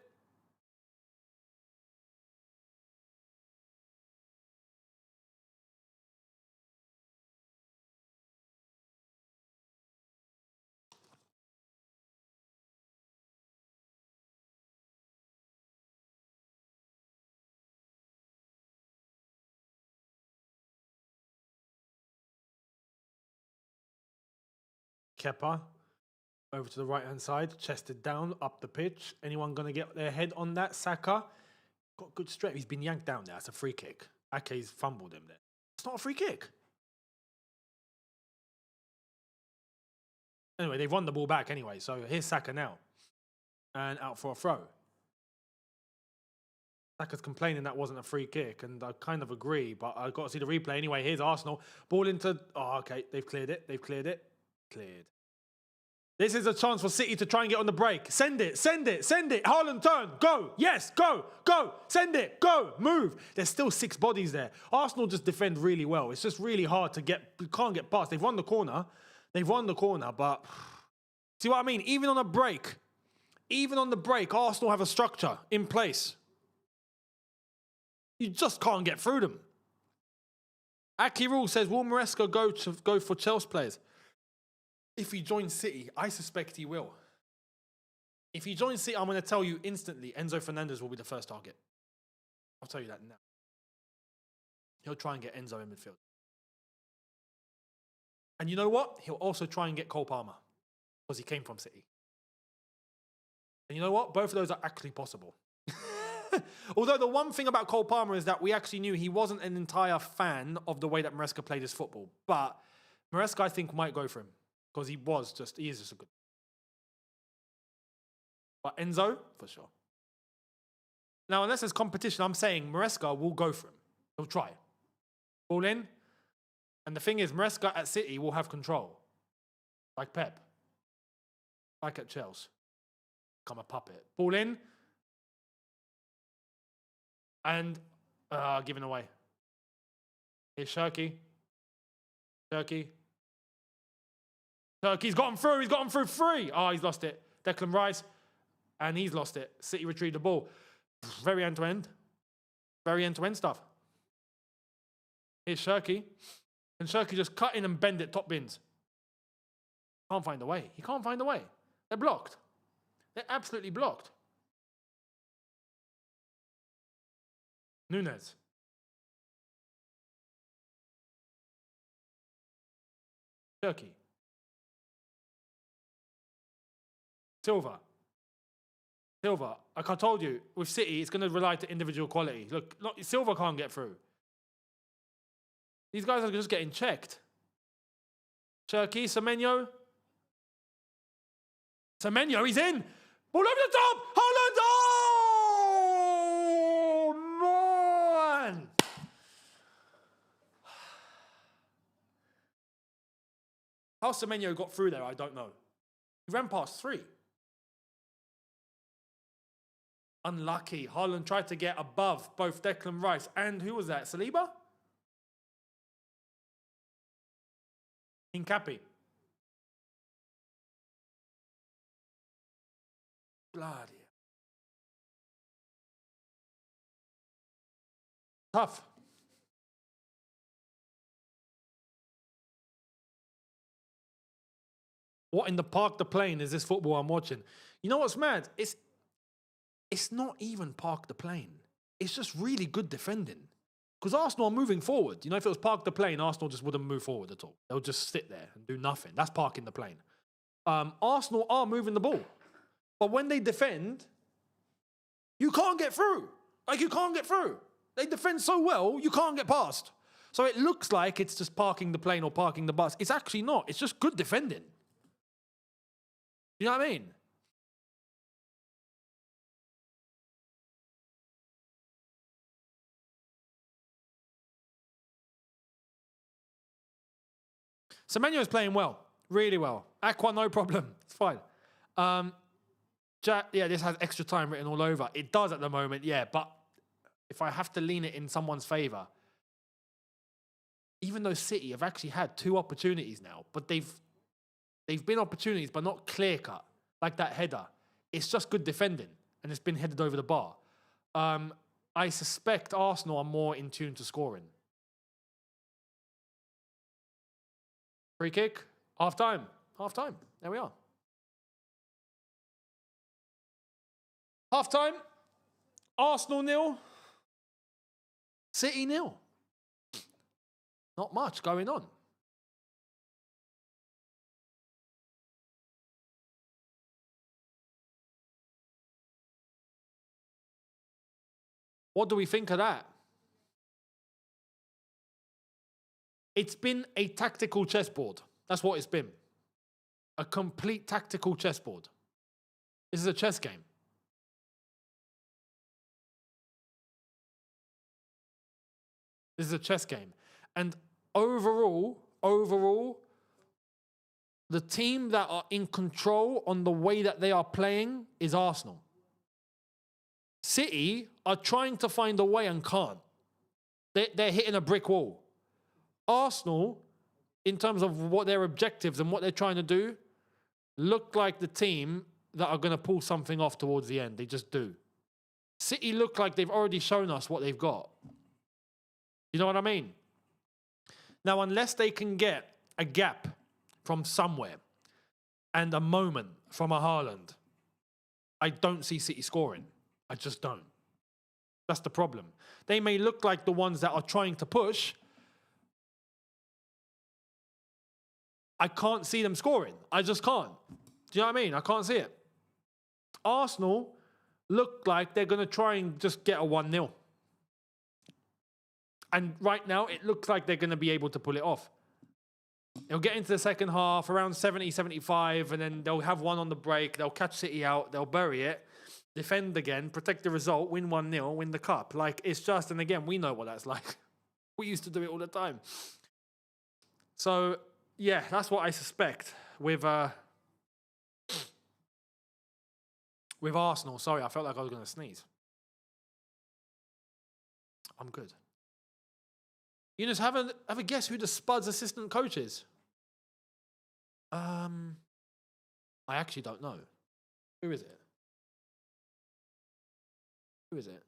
Kepa over to the right-hand side, chested down, up the pitch. Anyone going to get their head on that? Saka got good strength. He's been yanked down there. That's a free kick. Ake's fumbled him there. It's not a free kick. Anyway, they've won the ball back anyway. So here's Saka now. And out for a throw. Saka's complaining that wasn't a free kick. And I kind of agree, but I've got to see the replay. Anyway, here's Arsenal. Ball into... Oh, okay. They've cleared it. Cleared. This is a chance for City to try and get on the break. Send it. Haaland turn. Go. Yes, go. Send it. Go. Move. There's still 6 bodies there. Arsenal just defend really well. It's just really hard to get... You can't get past. They've won the corner, but... See what I mean? Even on the break, Arsenal have a structure in place. You just can't get through them. Aki Rule says, will Maresca go for Chelsea players? If he joins City, I suspect he will. If he joins City, I'm going to tell you instantly, Enzo Fernandez will be the first target. I'll tell you that now. He'll try and get Enzo in midfield. And you know what? He'll also try and get Cole Palmer because he came from City. And you know what? Both of those are actually possible. Although the one thing about Cole Palmer is that we actually knew he wasn't an entire fan of the way that Maresca played his football. But Maresca, I think, might go for him. Because he is just a good. But Enzo, for sure. Now, unless there's competition, I'm saying Maresca will go for him. He'll try. Ball in. And the thing is, Maresca at City will have control. Like Pep. Like at Chelsea. Become a puppet. Ball in. And given away. Here's Shirky. Turkey's got him through. He's got him through 3. Oh, he's lost it. Declan Rice. And he's lost it. City retrieved the ball. Very end-to-end. Very end-to-end stuff. Here's Shirky. And Shirky just cut in and bend it top bins. Can't find a way. He can't find a way. They're blocked. They're absolutely blocked. Younes. Turkey. Silva. Like I told you, with City, it's going to rely to individual quality. Look, Silva can't get through. These guys are just getting checked. Turkey, Semenyo. He's in. Ball over the top. Haaland. How Semenyo got through there, I don't know. He ran past 3. Unlucky. Haaland tried to get above both Declan Rice and who was that? Saliba? Hincapi. Bloody. Tough. What in the park the plane is this football I'm watching? You know what's mad? It's not even park the plane. It's just really good defending. Because Arsenal are moving forward. You know, if it was park the plane, Arsenal just wouldn't move forward at all. They'll just sit there and do nothing. That's parking the plane. Arsenal are moving the ball. But when they defend, you can't get through. Like, you can't get through. They defend so well, you can't get past. So it looks like it's just parking the plane or parking the bus. It's actually not. It's just good defending. You know what I mean? Semenyo is playing well. Really well. Aqua, no problem. It's fine. Yeah, this has extra time written all over. It does at the moment, yeah. But if I have to lean it in someone's favour, even though City have actually had 2 opportunities now, but they've been opportunities, but not clear-cut, like that header. It's just good defending, and it's been headed over the bar. I suspect Arsenal are more in tune to scoring. Free kick, half-time. Half-time, there we are. Half-time, Arsenal 0, City 0. Not much going on. What do we think of that? It's been a tactical chessboard. That's what it's been. A complete tactical chessboard. This is a chess game. This is a chess game. And overall, the team that are in control on the way that they are playing is Arsenal. City are trying to find a way and can't. They're hitting a brick wall. Arsenal, in terms of what their objectives and what they're trying to do, look like the team that are going to pull something off towards the end. They just do. City look like they've already shown us what they've got. You know what I mean? Now, unless they can get a gap from somewhere and a moment from a Haaland, I don't see City scoring. I just don't. That's the problem. They may look like the ones that are trying to push. I can't see them scoring. I just can't. Do you know what I mean? I can't see it. Arsenal look like they're going to try and just get a 1-0. And right now, it looks like they're going to be able to pull it off. They'll get into the second half, around 70, 75, and then they'll have one on the break. They'll catch City out. They'll bury it. Defend again, protect the result, win 1-0, win the cup. Like, it's just, and again, we know what that's like. We used to do it all the time. So, yeah, that's what I suspect with Arsenal. Sorry, I felt like I was going to sneeze. I'm good. Younes, have a guess who the Spuds assistant coach is? I actually don't know. Who is it? Who is it?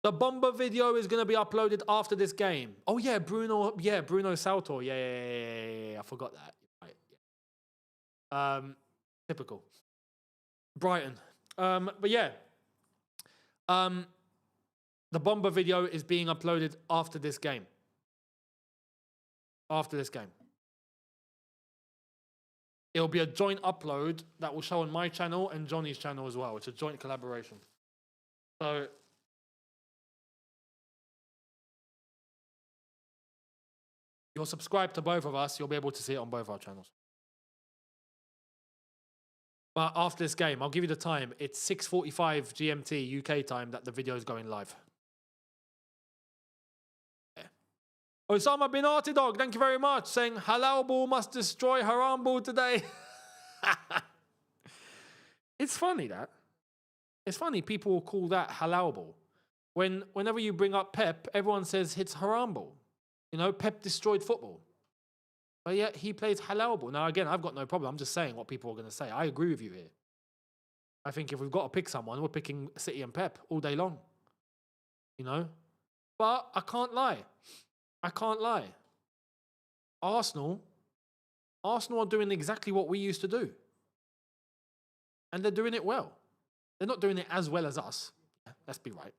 The Bomber video is going to be uploaded after this game. Oh, yeah, Bruno Saltor. Yeah. I forgot that. Right. Typical. Brighton. But yeah. The Bomber video is being uploaded after this game. After this game. It'll be a joint upload that will show on my channel and Johnny's channel as well. It's a joint collaboration. So, you're subscribed to both of us, you'll be able to see it on both our channels. But after this game, I'll give you the time. It's 6:45 GMT UK time that the video is going live. Osama bin Dog, thank you very much, saying halal ball must destroy haram ball today. It's funny that. It's funny people will call that halal ball. Whenever you bring up Pep, everyone says it's haram ball. You know, Pep destroyed football. But yet he plays halal ball. Now, again, I've got no problem. I'm just saying what people are going to say. I agree with you here. I think if we've got to pick someone, we're picking City and Pep all day long. You know? But I can't lie. Arsenal are doing exactly what we used to do. And they're doing it well. They're not doing it as well as us. Let's be right.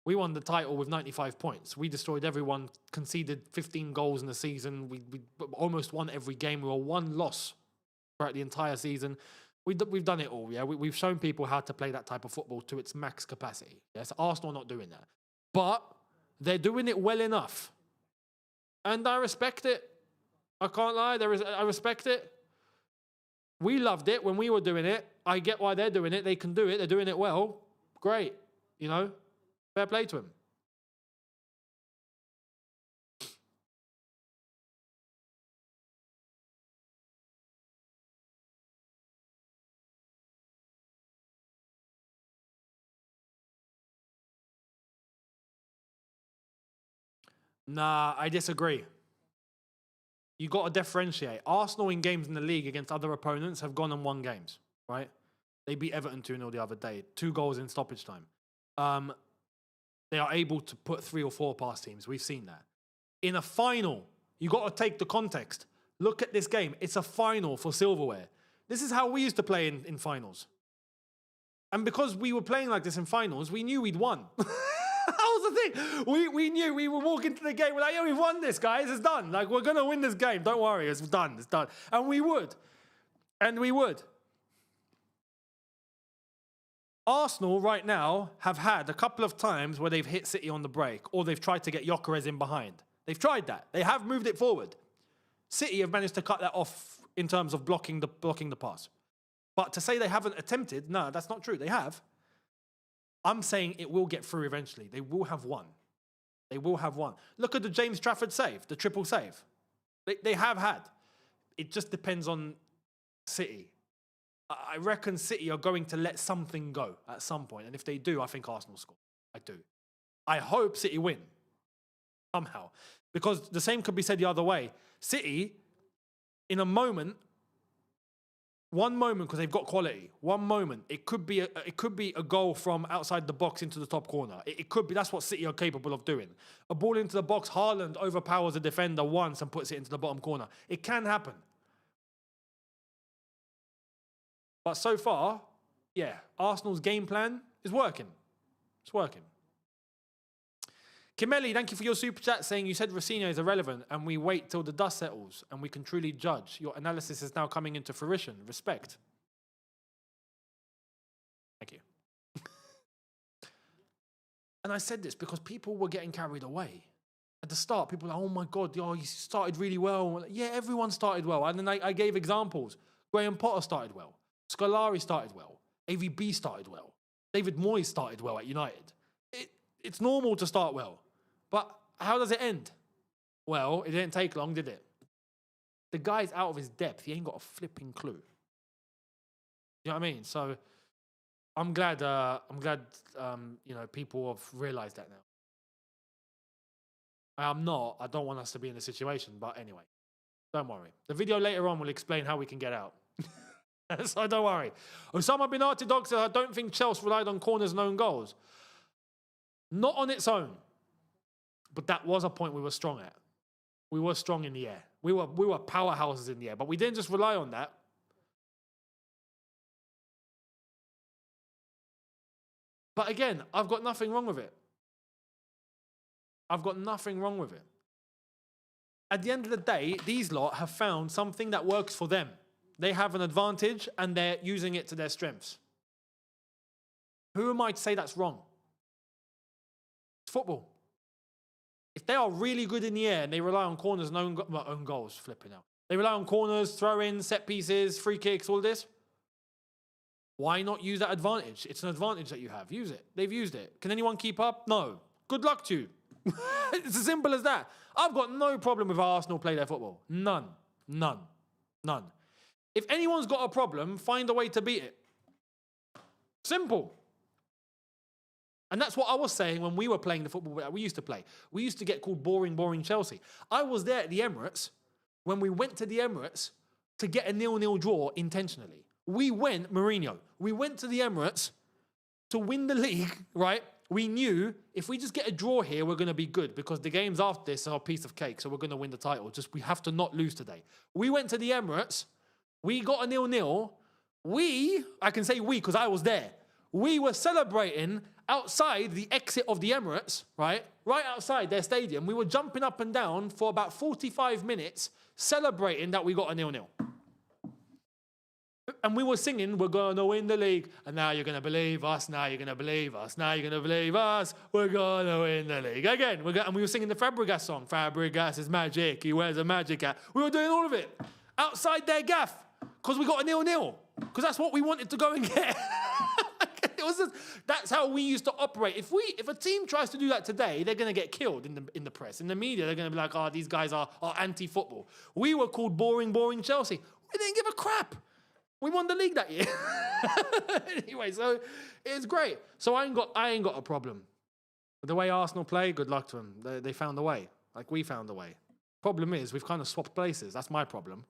We won the title with 95 points. We destroyed everyone, conceded 15 goals in the season. We almost won every game. We were one loss throughout the entire season. We've done it all, yeah? We've shown people how to play that type of football to its max capacity. Yes, Arsenal are not doing that. But they're doing it well enough. And I respect it. I can't lie. I respect it. We loved it when we were doing it. I get why they're doing it. They can do it. They're doing it well. Great. You know? Fair play to him. Nah, I disagree. You got to differentiate. Arsenal in games in the league against other opponents have gone and won games, right? They beat Everton 2-0 the other day. 2 goals in stoppage time. They are able to put 3 or 4 past teams. We've seen that. In a final, you got to take the context. Look at this game. It's a final for silverware. This is how we used to play in finals. And because we were playing like this in finals, we knew we'd won. That was the thing. We knew we were walking to the game. We're like, yeah, we've won this, guys. It's done. Like, we're going to win this game. Don't worry. It's done. It's done. And we would. Arsenal right now have had a couple of times where they've hit City on the break or they've tried to get Gyökeres in behind. They've tried that. They have moved it forward. City have managed to cut that off in terms of blocking the pass. But to say they haven't attempted, no, that's not true. They have. I'm saying it will get through eventually. They will have won. They will have won. Look at the James Trafford save, the triple save. They have had. It just depends on City. I reckon City are going to let something go at some point. And if they do, I think Arsenal score. I do. I hope City win. Somehow. Because the same could be said the other way. City, in a moment, one moment, because they've got quality, one moment, it could be a goal from outside the box into the top corner. It could be, that's what City are capable of doing. A ball into the box, Haaland overpowers a defender once and puts it into the bottom corner. It can happen. But so far, yeah, Arsenal's game plan is working. It's working. Kimeli, thank you for your super chat saying you said Rosinha is irrelevant and we wait till the dust settles and we can truly judge. Your analysis is now coming into fruition. Respect. Thank you. And I said this because people were getting carried away. At the start, people were like, oh my God, he started really well. Yeah, everyone started well. And then I gave examples. Graham Potter started well. Scolari started well. AVB started well. David Moyes started well at United. It's normal to start well. But how does it end? Well, it didn't take long, did it? The guy's out of his depth. He ain't got a flipping clue. You know what I mean? So I'm glad people have realised that now. I don't want us to be in a situation, but anyway, don't worry. The video later on will explain how we can get out. So don't worry. Osama bin Dog says, I don't think Chelsea relied on corners and own goals. Not on its own. But that was a point we were strong at. We were strong in the air. We were powerhouses in the air. But we didn't just rely on that. But again, I've got nothing wrong with it. I've got nothing wrong with it. At the end of the day, these lot have found something that works for them. They have an advantage and they're using it to their strengths. Who am I to say that's wrong? It's football. If they are really good in the air and they rely on corners and own goals, flipping out. They rely on corners, throw-ins, set pieces, free kicks, all this. Why not use that advantage? It's an advantage that you have. Use it. They've used it. Can anyone keep up? No. Good luck to you. It's as simple as that. I've got no problem with how Arsenal play their football. None. None. None. If anyone's got a problem, find a way to beat it. Simple. And that's what I was saying when we were playing the football that we used to play. We used to get called boring Chelsea. I was there at the Emirates when we went to the Emirates to get a 0-0 draw intentionally. We went to the Emirates to win the league, right? We knew if we just get a draw here, we're going to be good because the games after this are a piece of cake, so we're going to win the title. Just we have to not lose today. We went to the Emirates. We got a 0-0. I can say we because I was there. We were celebrating outside the exit of the Emirates, right? Right outside their stadium. We were jumping up and down for about 45 minutes celebrating that we got a 0-0. And we were singing, we're going to win the league. And now you're going to believe us. Now you're going to believe us. Now you're going to believe us. We're going to win the league. Again, and we were singing the Fabregas song. Fabregas is magic. He wears a magic hat. We were doing all of it outside their gaff because we got a 0-0. Because that's what we wanted to go and get. That's how we used to operate. If a team tries to do that today, they're going to get killed in the press. In the media, they're going to be like, oh, these guys are anti-football. We were called boring Chelsea. We didn't give a crap. We won the league that year. Anyway, so it's great. So I ain't got a problem. But the way Arsenal play, good luck to them. They found a way. Like we found a way. Problem is, we've kind of swapped places. That's my problem.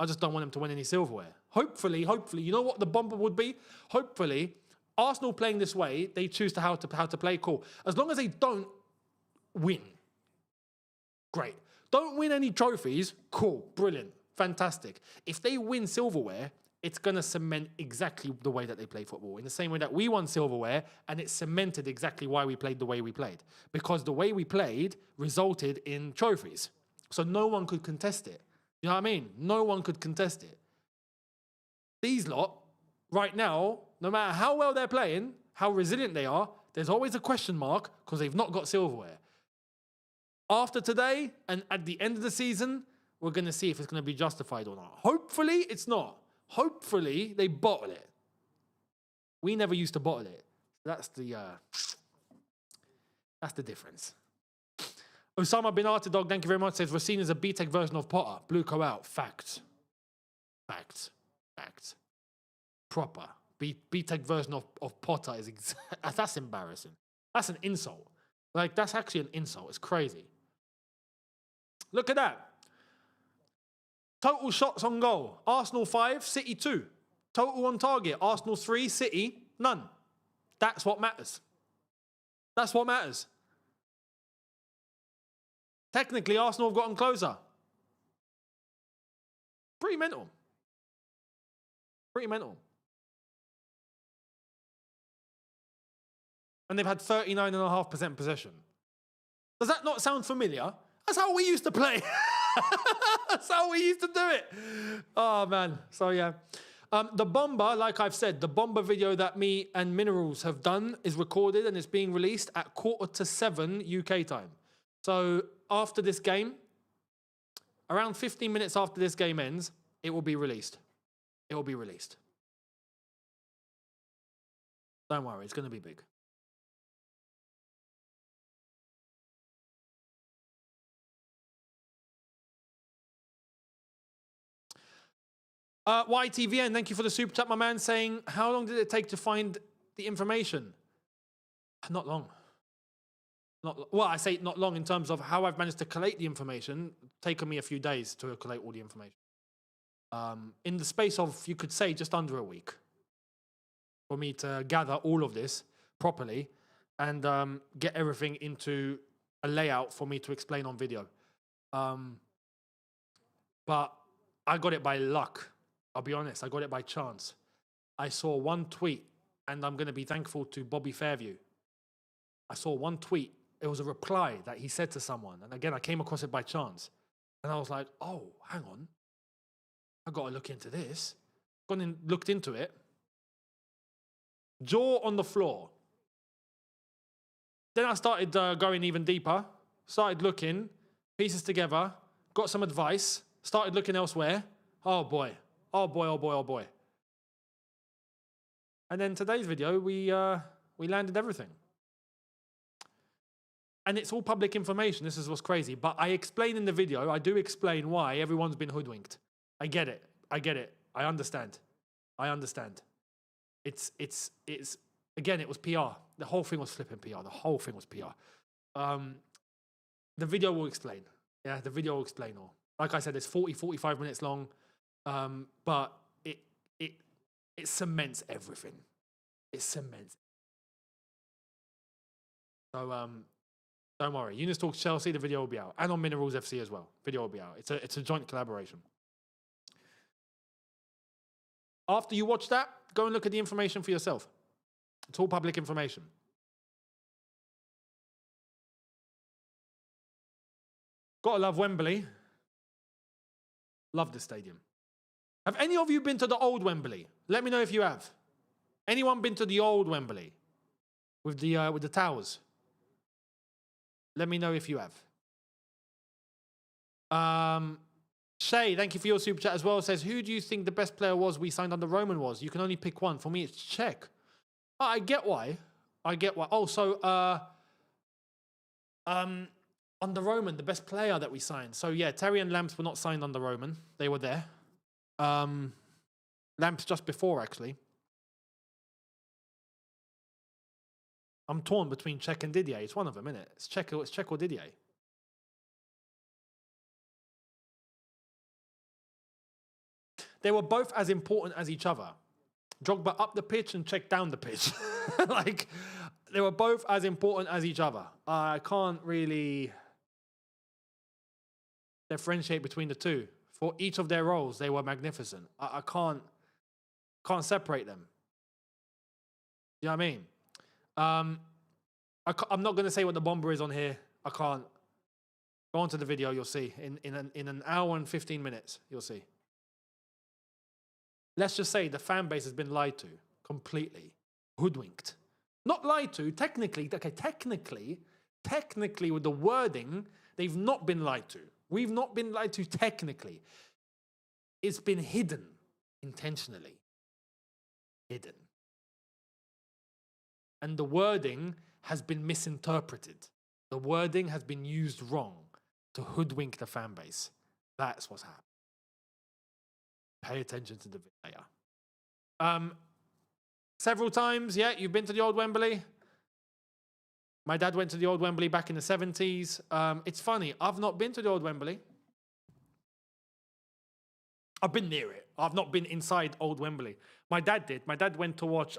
I just don't want them to win any silverware. Hopefully, you know what the bomber would be? Hopefully, Arsenal playing this way, they choose how to play, cool. As long as they don't win, great. Don't win any trophies, cool, brilliant, fantastic. If they win silverware, it's going to cement exactly the way that they play football. In the same way that we won silverware, and it cemented exactly why we played the way we played. Because the way we played resulted in trophies. So no one could contest it. You know what I mean? No one could contest it. These lot, right now, no matter how well they're playing, how resilient they are, there's always a question mark because they've not got silverware. After today and at the end of the season, we're going to see if it's going to be justified or not. Hopefully, it's not. Hopefully, they bottle it. We never used to bottle it. That's the difference. Osama bin Artidog, thank you very much, says Racine is a B-Tech version of Potter. Blue co out. Fact. Proper. B-Tech version of Potter is that's embarrassing. That's an insult. Like, that's actually an insult. It's crazy. Look at that. Total shots on goal. Arsenal 5, City 2. Total on target. Arsenal 3, City none. That's what matters. That's what matters. Technically, Arsenal have gotten closer. Pretty mental. And they've had 39.5% possession. Does that not sound familiar? That's how we used to play. That's how we used to do it. Oh, man. So, yeah. The Bomber, like I've said, the Bomber video that me and Minerals have done is recorded and it's being released at 6:45 UK time. So, after this game, around 15 minutes after this game ends, it will be released. It will be released. Don't worry, it's going to be big. YTVN, thank you for the super chat, my man, saying, how long did it take to find the information? Not long. Well, I say not long in terms of how I've managed to collate the information. It's taken me a few days to collate all the information. In the space of, you could say, just under a week for me to gather all of this properly and get everything into a layout for me to explain on video. But I got it by luck. I'll be honest, I got it by chance. I saw one tweet, and I'm going to be thankful to Bobby Fairview. I saw one tweet. It was a reply that he said to someone. And again, I came across it by chance. And I was like, oh, hang on. I got to look into this. Gone and looked into it. Jaw on the floor. Then I started going even deeper. Started looking, pieces together, got some advice, started looking elsewhere. Oh boy. Oh boy, oh boy, oh boy. And then today's video, we landed everything. And it's all public information. This is what's crazy. But I explain in the video, I do explain why everyone's been hoodwinked. I get it. I understand. It's again, it was PR. The whole thing was flipping PR. The whole thing was PR. The video will explain. Yeah, the video will explain all. Like I said, it's 45 minutes long. But it cements everything. It cements. So don't worry. Younes Talks Chelsea, the video will be out. And on Minerals FC as well. Video will be out. It's a joint collaboration. After you watch that, go and look at the information for yourself. It's all public information. Gotta love Wembley. Love the stadium. Have any of you been to the old Wembley? Let me know if you have. Anyone been to the old Wembley with the towers? Let me know if you have. Shay, thank you for your super chat as well. Says, who do you think the best player was we signed under Roman was? You can only pick one. For me, it's Czech. Oh, I get why. Oh, so under Roman, the best player that we signed. So yeah, Terry and Lamps were not signed under Roman. They were there. Lamps just before, actually. I'm torn between Czech and Didier. It's one of them, isn't it? It's Czech or Didier. They were both as important as each other. Drogba up the pitch and Czech down the pitch. Like, they were both as important as each other. I can't really differentiate between the two. For each of their roles, they were magnificent. I can't separate them. You know what I mean? I'm not going to say what the bomber is on here. I can't. Go on to the video, you'll see. In an hour and 15 minutes, you'll see. Let's just say the fan base has been lied to completely. Hoodwinked. Not lied to, technically. Okay, technically with the wording, they've not been lied to. We've not been lied to technically. It's been hidden intentionally. Hidden. And the wording has been misinterpreted. The wording has been used wrong to hoodwink the fan base. That's what's happened. Pay attention to the video. Several times, yeah, you've been to the old Wembley. My dad went to the old Wembley back in the 70s. It's funny, I've not been to the old Wembley. I've been near it. I've not been inside old Wembley. My dad did. My dad went to watch,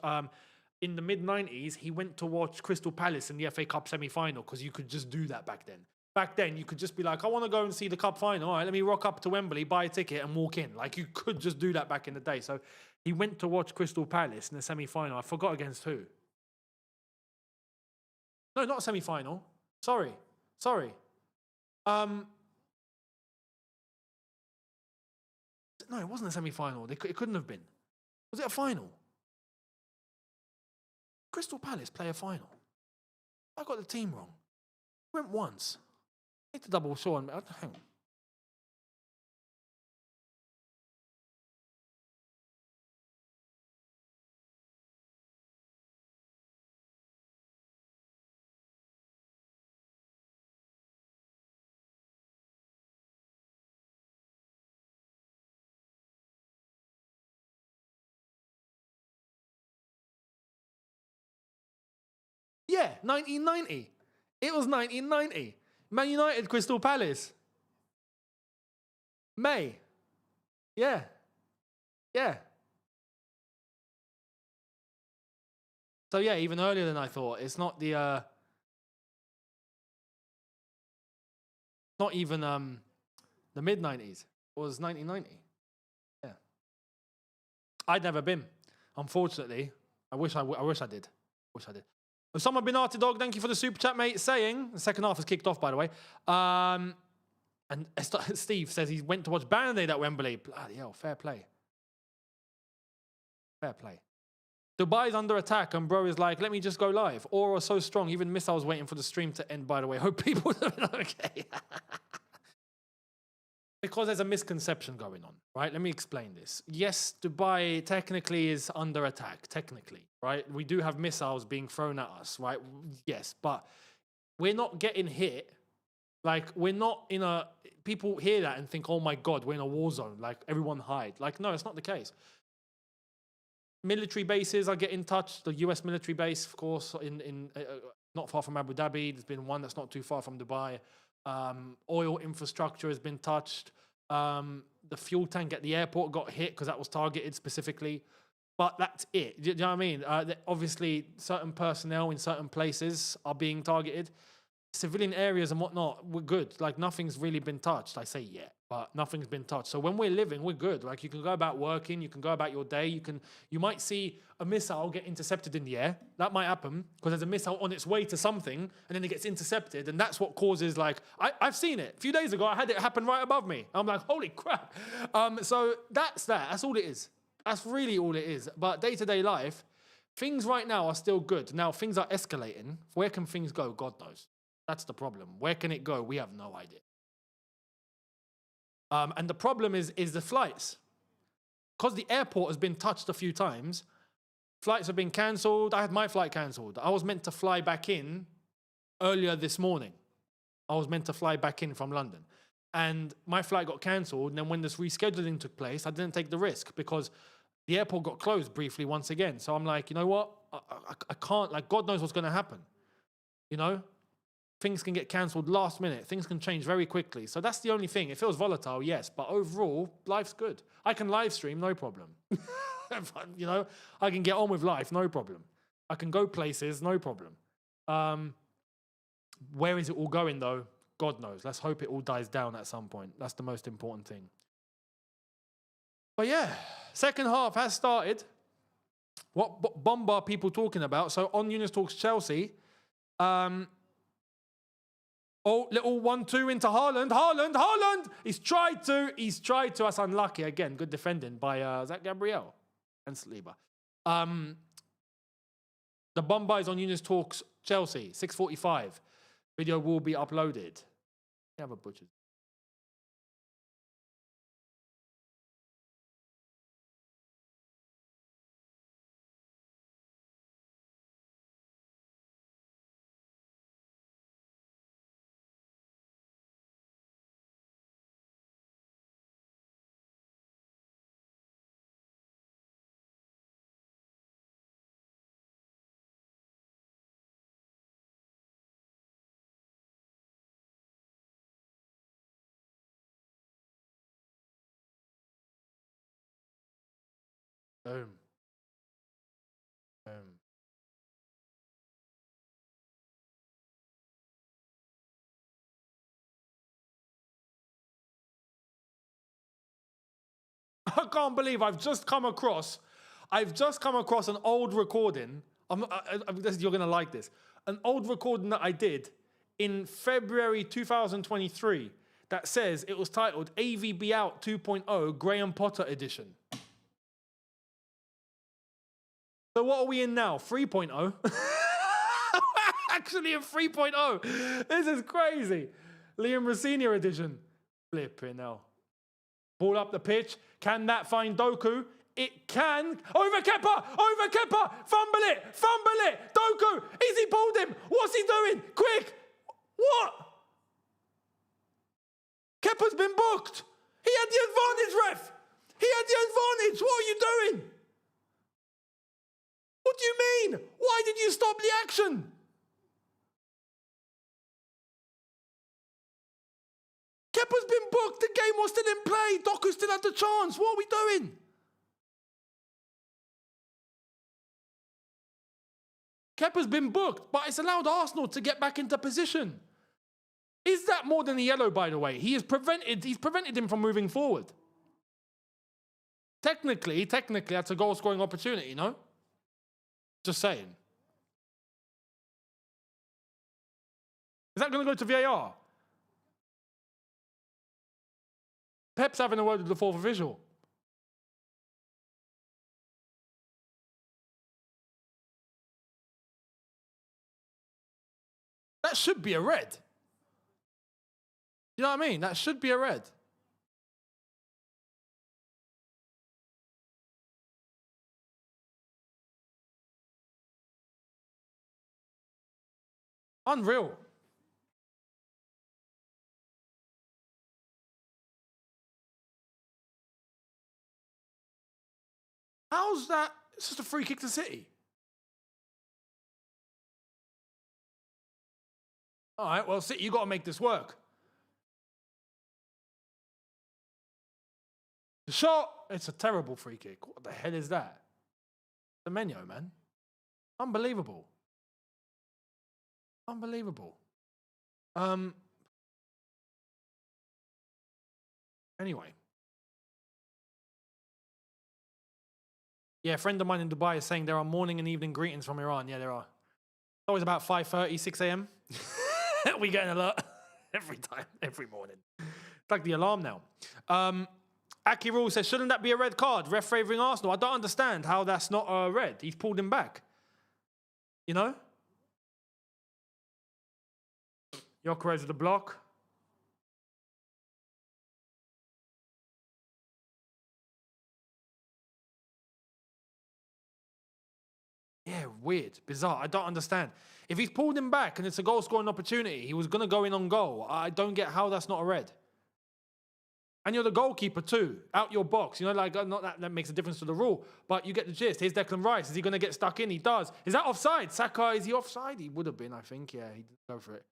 in the mid-90s, he went to watch Crystal Palace in the FA Cup semi-final because you could just do that back then. Back then, you could just be like, I want to go and see the cup final. All right, let me rock up to Wembley, buy a ticket and walk in. Like, you could just do that back in the day. So he went to watch Crystal Palace in the semi-final. I forgot against who. No, not semi-final. Sorry. No, it wasn't a semi-final. It couldn't have been. Was it a final? Crystal Palace play a final. I got the team wrong. Went once. I need to double sure. Hang on. Yeah, 1990. It was 1990. Man United, Crystal Palace. May. Yeah. So yeah, even earlier than I thought. It's not the not even the mid-90s. It was 1990. Yeah. I'd never been, unfortunately. I wish I did. Osama bin Arty Dog, thank you for the super chat, mate. Saying, the second half has kicked off, by the way. And Steve says he went to watch Band-Aid at Wembley. Bloody hell, fair play. Dubai's under attack, and bro is like, let me just go live. Aura so strong, even missiles waiting for the stream to end, by the way. Hope people are okay. Because there's a misconception going on, right? Let me explain this. Yes, Dubai technically is under attack, technically, right? We do have missiles being thrown at us, right? Yes, but we're not getting hit. Like, we're not in a... People hear that and think, oh my God, we're in a war zone. Like, everyone hide. Like, no, it's not the case. Military bases are getting touched. The US military base, of course, in not far from Abu Dhabi. There's been one that's not too far from Dubai. Oil infrastructure has been touched. The fuel tank at the airport got hit because that was targeted specifically. But that's it. Do you know what I mean? Obviously, certain personnel in certain places are being targeted. Civilian areas and whatnot, we're good. Like, nothing's really been touched. I say but nothing's been touched. So when we're living, we're good. Like, you can go about working, you can go about your day. You might see a missile get intercepted in the air. That might happen because there's a missile on its way to something, and then it gets intercepted, and that's what causes, like, I've seen it. A few days ago, I had it happen right above me. I'm like, holy crap. So that's that. That's all it is. That's really all it is. But day-to-day life, things right now are still good. Now, things are escalating. Where can things go? God knows. That's the problem. Where can it go? We have no idea. And the problem is the flights. Because the airport has been touched a few times, flights have been cancelled. I had my flight cancelled. I was meant to fly back in earlier this morning. I was meant to fly back in from London. And my flight got cancelled. And then when this rescheduling took place, I didn't take the risk because the airport got closed briefly once again. So I'm like, you know what? I can't, like, God knows what's going to happen. You know? Things can get cancelled last minute. Things can change very quickly. So that's the only thing. It feels volatile, yes. But overall, life's good. I can live stream, no problem. You know, I can get on with life, no problem. I can go places, no problem. Where is it all going, though? God knows. Let's hope it all dies down at some point. That's the most important thing. But yeah, second half has started. What bomb are people talking about? So on Younes Talks Chelsea, little 1-2 into Haaland. Haaland! He's tried to. That's unlucky. Again, good defending by Zach Gabriel and Saliba. The bomb is on Younes Talks Chelsea, 6:45. Video will be uploaded. You have a butcher. Boom. I can't believe I've just come across an old recording. You're going to like this. An old recording that I did in February 2023 that says it was titled AVB Out 2.0 Graham Potter Edition. So what are we in now? 3.0? Actually in 3.0. This is crazy. Liam Rossini edition. Flipping hell. Ball up the pitch. Can that find Doku? It can. Over Kepa! Fumble it! Doku! Easy pulled him! What's he doing? Quick! What? Kepa's been booked! He had the advantage, ref! He had the advantage! What are you doing? What do you mean? Why did you stop the action? Kepa's been booked. The game was still in play. Doku still had the chance. What are we doing? Kepa's been booked, but it's allowed Arsenal to get back into position. Is that more than a yellow, by the way? He's prevented him from moving forward. Technically, that's a goal-scoring opportunity, no? Just saying. Is that going to go to VAR? Pep's having a word with the fourth official. That should be a red. You know what I mean? That should be a red. Unreal. How's that? It's just a free kick to City. All right, well, City, you got to make this work. The shot, it's a terrible free kick. What the hell is that? Semenyo, man. Unbelievable. Unbelievable. Anyway. Yeah, a friend of mine in Dubai is saying there are morning and evening greetings from Iran. Yeah, there are. It's always about 5:30, 6 a.m. We get an alert every time, every morning. It's like the alarm now. Aki Rule says, shouldn't that be a red card? Ref favouring Arsenal. I don't understand how that's not a red. He's pulled him back. You know? Gyökeres with the block. Yeah, weird, bizarre. I don't understand. If he's pulled him back and it's a goal scoring opportunity, he was going to go in on goal. I don't get how that's not a red. And you're the goalkeeper too, out your box. You know, like, not that makes a difference to the rule, but you get the gist. Here's Declan Rice. Is he going to get stuck in? He does. Is that offside? Saka, is he offside? He would have been, I think. Yeah, he didn't go for it.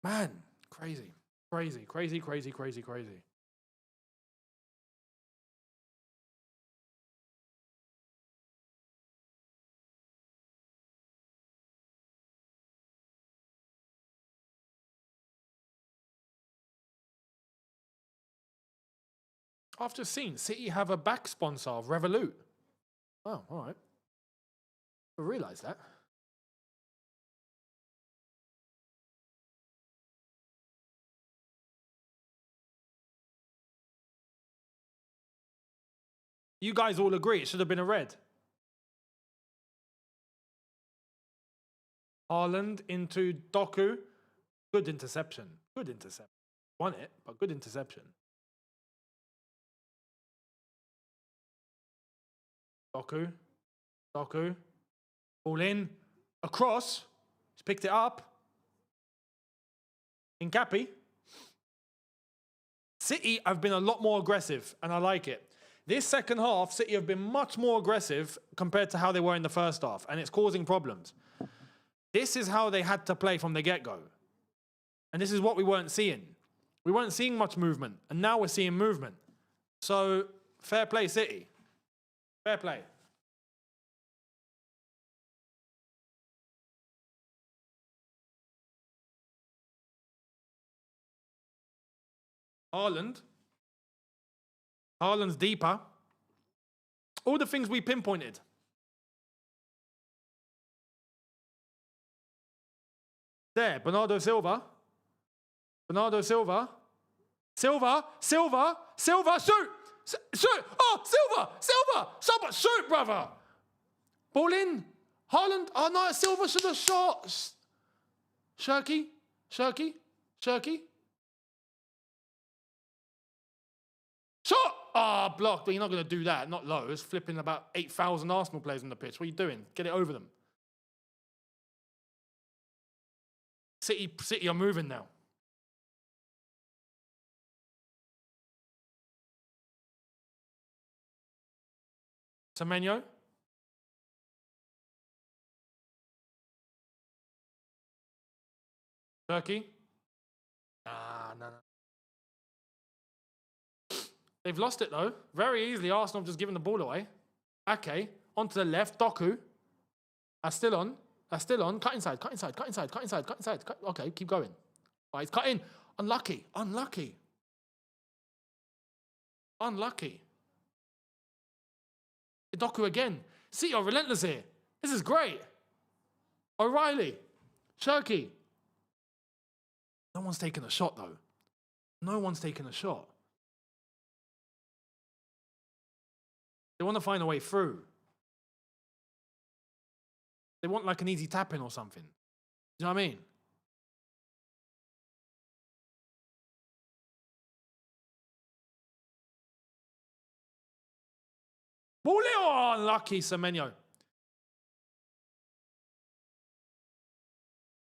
Man, crazy. Crazy, crazy, crazy, crazy, crazy. I've just seen City have a back sponsor of Revolut. Oh, all right. I realised that. You guys all agree it should have been a red. Haaland into Doku. Good interception. Good interception. Won it, but good interception. Doku. Doku. Ball in. Across. He's picked it up. Incapi. City have been a lot more aggressive, and I like it. This second half, City have been much more aggressive compared to how they were in the first half, and it's causing problems. This is how they had to play from the get-go. And this is what we weren't seeing. We weren't seeing much movement, and now we're seeing movement. So, fair play, City. Fair play. Haaland's deeper. All the things we pinpointed. There, Bernardo Silva. Bernardo Silva. Silva, shoot! Shoot! Oh, Silva, shoot, brother! Ball in. Haaland, oh no, Silva should have shot. Shirky. Shot! Ah, oh, blocked, but you're not going to do that. Not low. It's flipping about 8,000 Arsenal players on the pitch. What are you doing? Get it over them. City are moving now. Semenyo. Turkey. No. They've lost it though. Very easily, Arsenal have just given the ball away. Okay, onto the left, Doku. That's still on. Cut inside. Okay, keep going. Right, it's cut in. Unlucky. Doku again. See, you're relentless here. This is great. O'Reilly. Shirky. No one's taken a shot though. No one's taken a shot. They want to find a way through. They want like an easy tap in or something. Do you know what I mean? Oh, unlucky, Semenyo.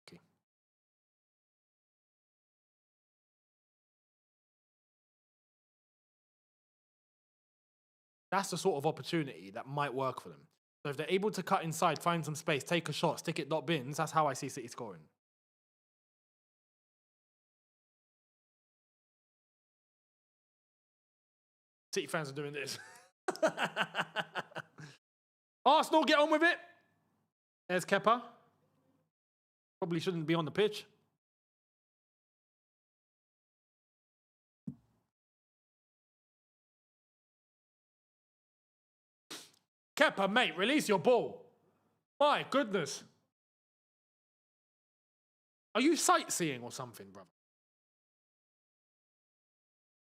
Okay. That's the sort of opportunity that might work for them. So if they're able to cut inside, find some space, take a shot, stick it, dot bins, that's how I see City scoring. City fans are doing this. Arsenal, get on with it. There's Kepa. Probably shouldn't be on the pitch. Kepa, mate, release your ball. My goodness. Are you sightseeing or something, brother?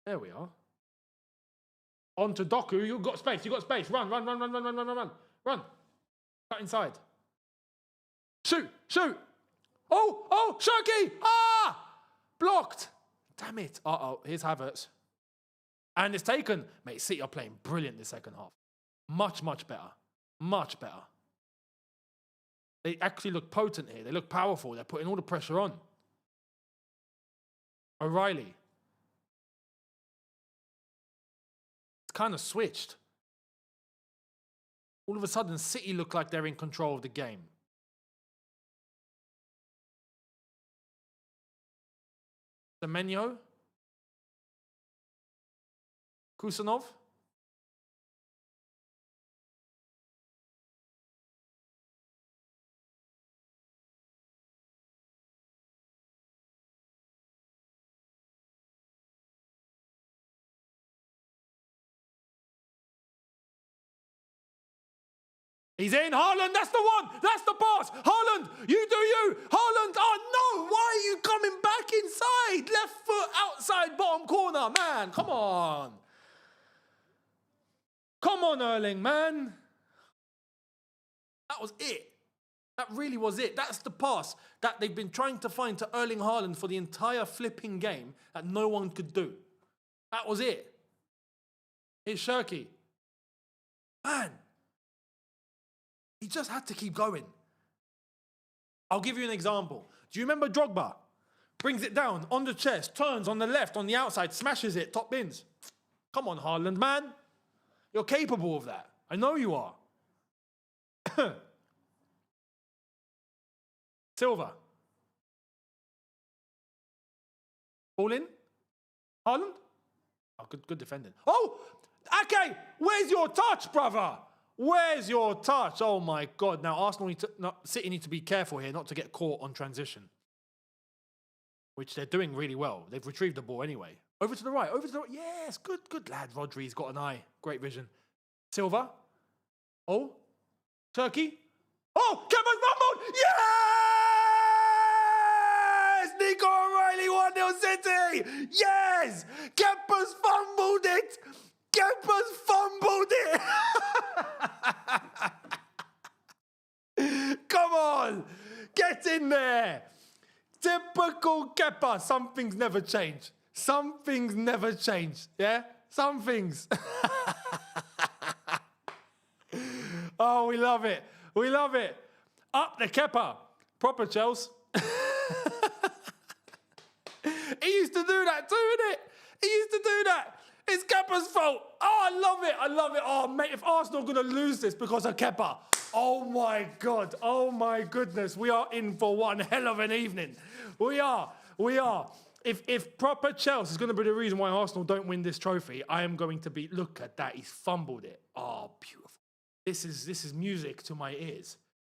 There we are. On to Doku. You've got space. You've got space. Run. Run. Cut inside. Shoot. Oh, Shirky. Blocked. Damn it. Here's Havertz. And it's taken. Mate, City are playing brilliant this second half. Much better. Much better. They actually look potent here. They look powerful. They're putting all the pressure on. O'Reilly. It's kind of switched. All of a sudden, City look like they're in control of the game. Semenyo. Kusanov. He's in. Haaland, that's the one. That's the pass. Haaland, you do you. Haaland, oh no. Why are you coming back inside? Left foot outside bottom corner. Man, come on. Come on, Erling, man. That was it. That really was it. That's the pass that they've been trying to find to Erling Haaland for the entire flipping game that no one could do. That was it. It's Shirky. Man. He just had to keep going. I'll give you an example. Do you remember Drogba? Brings it down on the chest, turns on the left, on the outside, smashes it, top bins. Come on, Haaland, man. You're capable of that. I know you are. Silva. Ball in. Haaland. Oh, good defending. Oh, Ake, where's your touch, brother? Where's your touch? Oh my God. Now City need to be careful here not to get caught on transition. Which they're doing really well. They've retrieved the ball anyway. Over to the right. Yes, good lad. Rodri's got an eye. Great vision. Silva. Oh. Turkey. Oh, Kepa's fumbled. Yes! Nico O'Reilly 1-0 City. Yes! Kepa's fumbled it. Kepa's fumbled it. Come on. Get in there. Typical Kepa. Some things never change. Some things never change. Yeah? Some things. Oh, we love it. We love it. Up the Kepa. Proper Chelsea. He used to do that too, innit? He used to do that. It's Kepa's fault. Oh, I love it. I love it. Oh, mate, if Arsenal are going to lose this because of Kepa, oh my God. Oh my goodness. We are in for one hell of an evening. We are. If proper Chelsea is going to be the reason why Arsenal don't win this trophy, I am going to be, look at that. He's fumbled it. Oh, beautiful. This is music to my ears.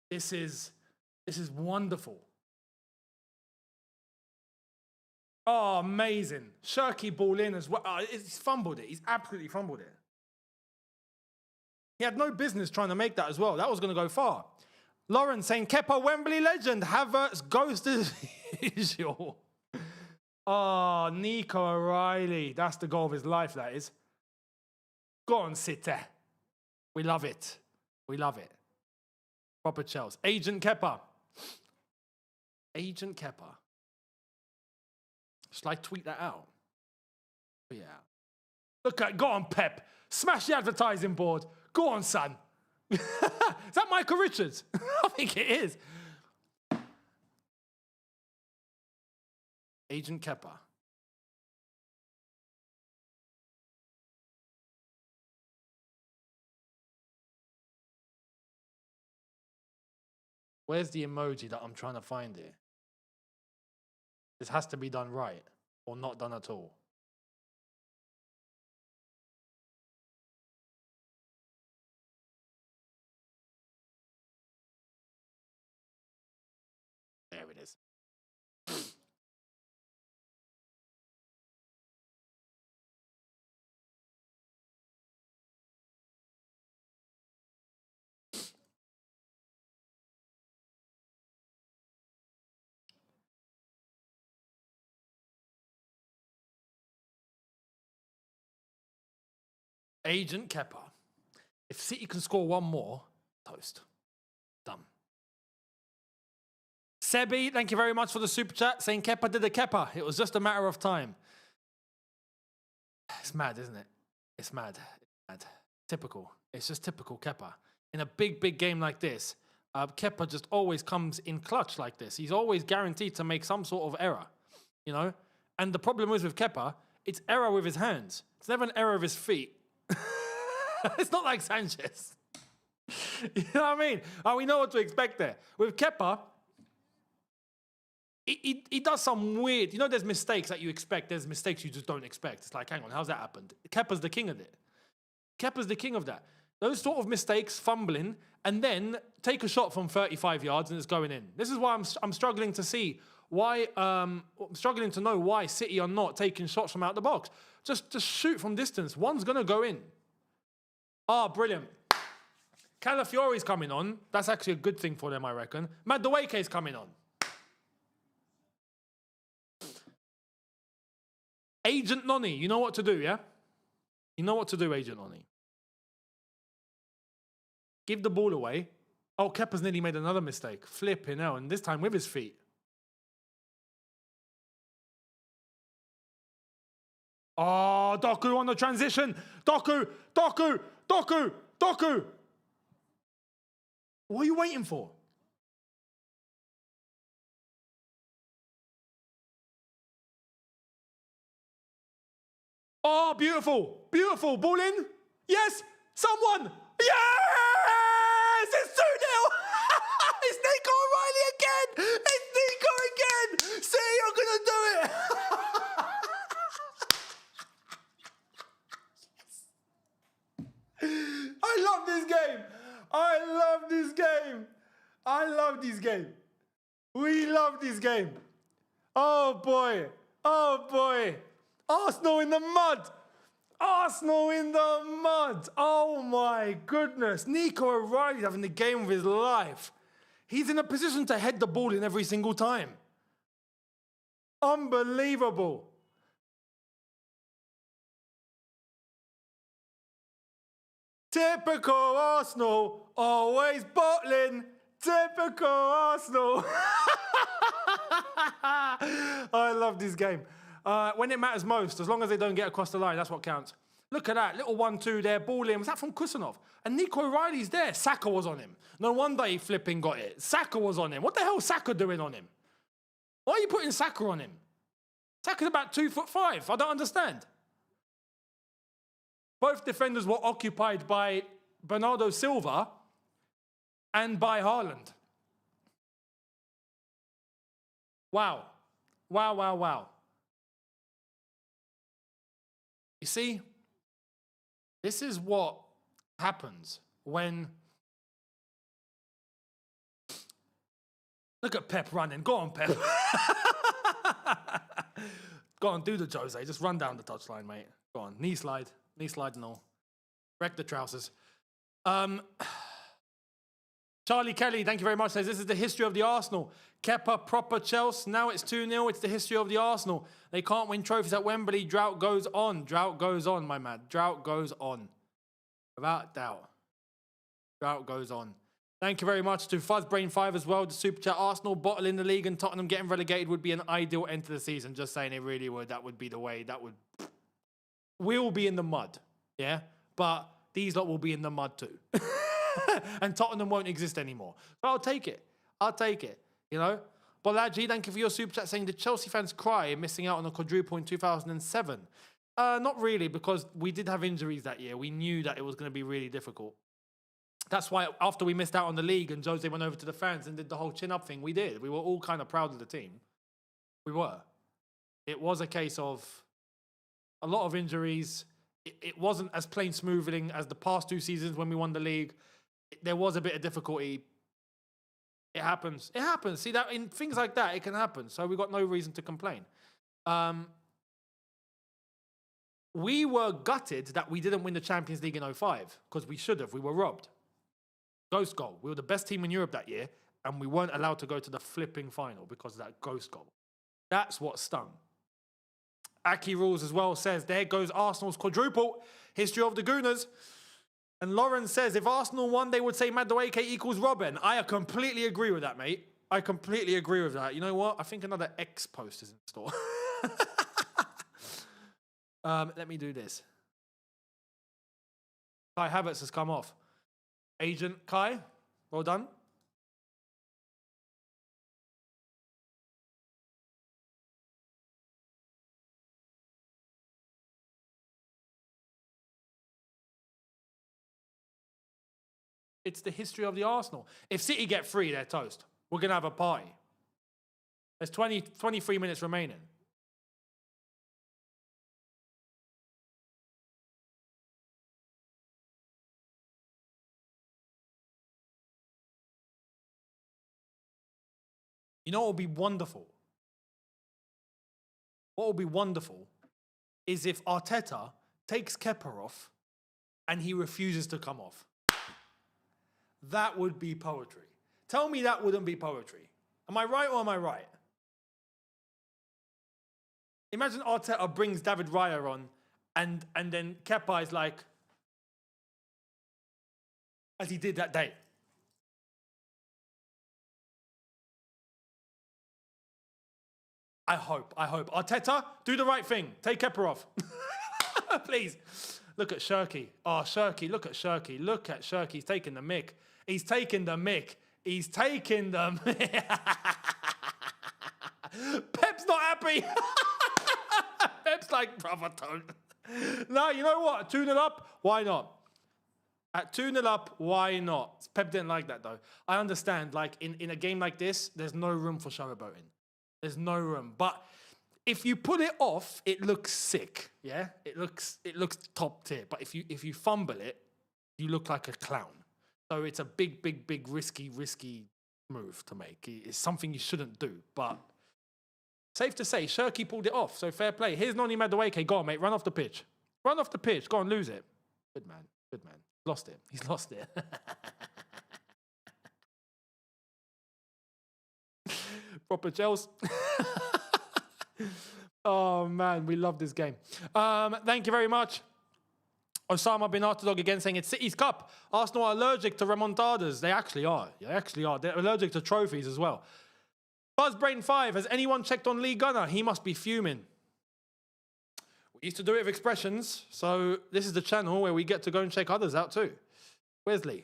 This is wonderful. Oh, amazing. Shirky ball in as well. Oh, he's fumbled it. He's absolutely fumbled it. He had no business trying to make that as well. That was going to go far. Lauren saying, Kepa, Wembley legend. Havertz ghost as usual. Oh, Nico O'Reilly. That's the goal of his life, that is. Go on, City. We love it. We love it. Proper Chelsea. Agent Kepa. Agent Kepa. Should I tweet that out? Yeah. Look at, go on, Pep. Smash the advertising board. Go on, son. Is that Michael Richards? I think it is. Agent Kepa. Where's the emoji that I'm trying to find here? This has to be done right or not done at all. There it is. Agent Kepa. If City can score one more, toast. Done. Sebi, thank you very much for the super chat, saying Kepa did a Kepa. It was just a matter of time. It's mad, isn't it? It's mad. It's mad. Typical. It's just typical Kepa. In a big, big game like this, Kepa just always comes in clutch like this. He's always guaranteed to make some sort of error, you know? And the problem is with Kepa, it's error with his hands. It's never an error of his feet. It's not like Sanchez. You know what I mean? We know what to expect there. With Kepa, he does some weird... You know, there's mistakes that you expect. There's mistakes you just don't expect. It's like, hang on, how's that happened? Kepa's the king of it. Kepa's the king of that. Those sort of mistakes, fumbling, and then take a shot from 35 yards and it's going in. This is why I'm struggling to see why... I'm struggling to know why City are not taking shots from out the box. Just shoot from distance. One's going to go in. Ah, brilliant. Calafiori's coming on. That's actually a good thing for them, I reckon. Madueke's coming on. Agent Noni, you know what to do, yeah? You know what to do, Agent Noni. Give the ball away. Oh, Kepa's nearly made another mistake. Flipping hell, and this time with his feet. Oh, Doku on the transition. Doku. What are you waiting for? Oh, beautiful. Beautiful. Ball in. Yes. Someone. Yes! It's 2-0. It's Nico O'Reilly again. It's Nico again. See, you're going to do it. I love this game. I love this game. I love this game. We love this game. Oh, boy. Oh, boy. Arsenal in the mud. Arsenal in the mud. Oh, my goodness. Nico O'Reilly's having the game of his life. He's in a position to head the ball in every single time. Unbelievable. Typical Arsenal, always bottling. Typical Arsenal. I love this game. When it matters most, as long as they don't get across the line, that's what counts. Look at that, little 1-2 there, ball in. Was that from Kusanov? And Nico O'Reilly's there. Saka was on him. No wonder he flipping got it. Saka was on him. What the hell is Saka doing on him? Why are you putting Saka on him? Saka's about 2'5". I don't understand. Both defenders were occupied by Bernardo Silva and by Haaland. Wow. Wow, wow, wow. You see, this is what happens when... Look at Pep running. Go on, Pep. Go on, do the Jose. Just run down the touchline, mate. Go on, knee slide. Knee slide and all. Wreck the trousers. Charlie Kelly, thank you very much, says, this is the history of the Arsenal. Kepa, proper Chelsea. Now it's 2-0. It's the history of the Arsenal. They can't win trophies at Wembley. Drought goes on. Drought goes on, my man. Drought goes on. Without doubt. Drought goes on. Thank you very much to Fuzzbrain5 as well. The super chat. Arsenal bottling the league and Tottenham getting relegated would be an ideal end to the season. Just saying, it really would. That would be the way. That would... We'll be in the mud, yeah? But these lot will be in the mud too. And Tottenham won't exist anymore. But I'll take it. I'll take it, you know? Bolaji, thank you for your super chat saying, did Chelsea fans cry missing out on a quadruple in 2007? Not really, because we did have injuries that year. We knew that it was going to be really difficult. That's why after we missed out on the league and Jose went over to the fans and did the whole chin-up thing, we did. We were all kind of proud of the team. We were. It was a case of a lot of injuries. It wasn't as plain smoothing as the past 2 seasons when we won the league. There was a bit of difficulty. It happens. It happens. See, that in things like that, it can happen. So we got no reason to complain. We were gutted that we didn't win the Champions League in 2005 because we should have. We were robbed. Ghost goal. We were the best team in Europe that year, and we weren't allowed to go to the flipping final because of that ghost goal. That's what stung. Aki Rules as well says, there goes Arsenal's quadruple. History of the Gooners. And Lauren says, if Arsenal won, they would say Madueke equals Robin. I completely agree with that, mate. I completely agree with that. You know what? I think another X post is in store. Let me do this. Kai Havertz has come off. Agent Kai, well done. It's the history of the Arsenal. If City get 3, they're toast. We're going to have a party. There's 23 minutes remaining. You know what would be wonderful? What would be wonderful is if Arteta takes Kepa off and he refuses to come off. That would be poetry. Tell me that wouldn't be poetry. Am I right or am I right? Imagine Arteta brings David Raya on and then Kepa is like, as he did that day. I hope. Arteta, do the right thing. Take Kepa off. Please. Look at Shirky. Oh, Shirky, look at Shirky. Look at Shirky. He's taking the mick. He's taking the mick. He's taking the mick. Pep's not happy. Pep's like, brother, don't. No, you know what? 2-0 up, why not? At 2-0 up, why not? Pep didn't like that, though. I understand, like, in a game like this, there's no room for showboating. There's no room. But if you put it off, it looks sick. Yeah? It looks top tier. But if you fumble it, you look like a clown. So it's a big, risky move to make. It's something you shouldn't do. But safe to say, Shirky pulled it off. So fair play. Here's Noni Madueke. Go on, mate. Run off the pitch. Run off the pitch. Go on, lose it. Good man. Lost it. He's lost it. Proper Chelsea. Oh, man, we love this game. Thank you very much. Osama bin Artudog again saying it's City's Cup. Arsenal are allergic to remontadas. They actually are. They're allergic to trophies as well. Buzzbrain5, has anyone checked on Lee Gunner? He must be fuming. We used to do it with expressions, so this is the channel where we get to go and check others out too. Where's Lee?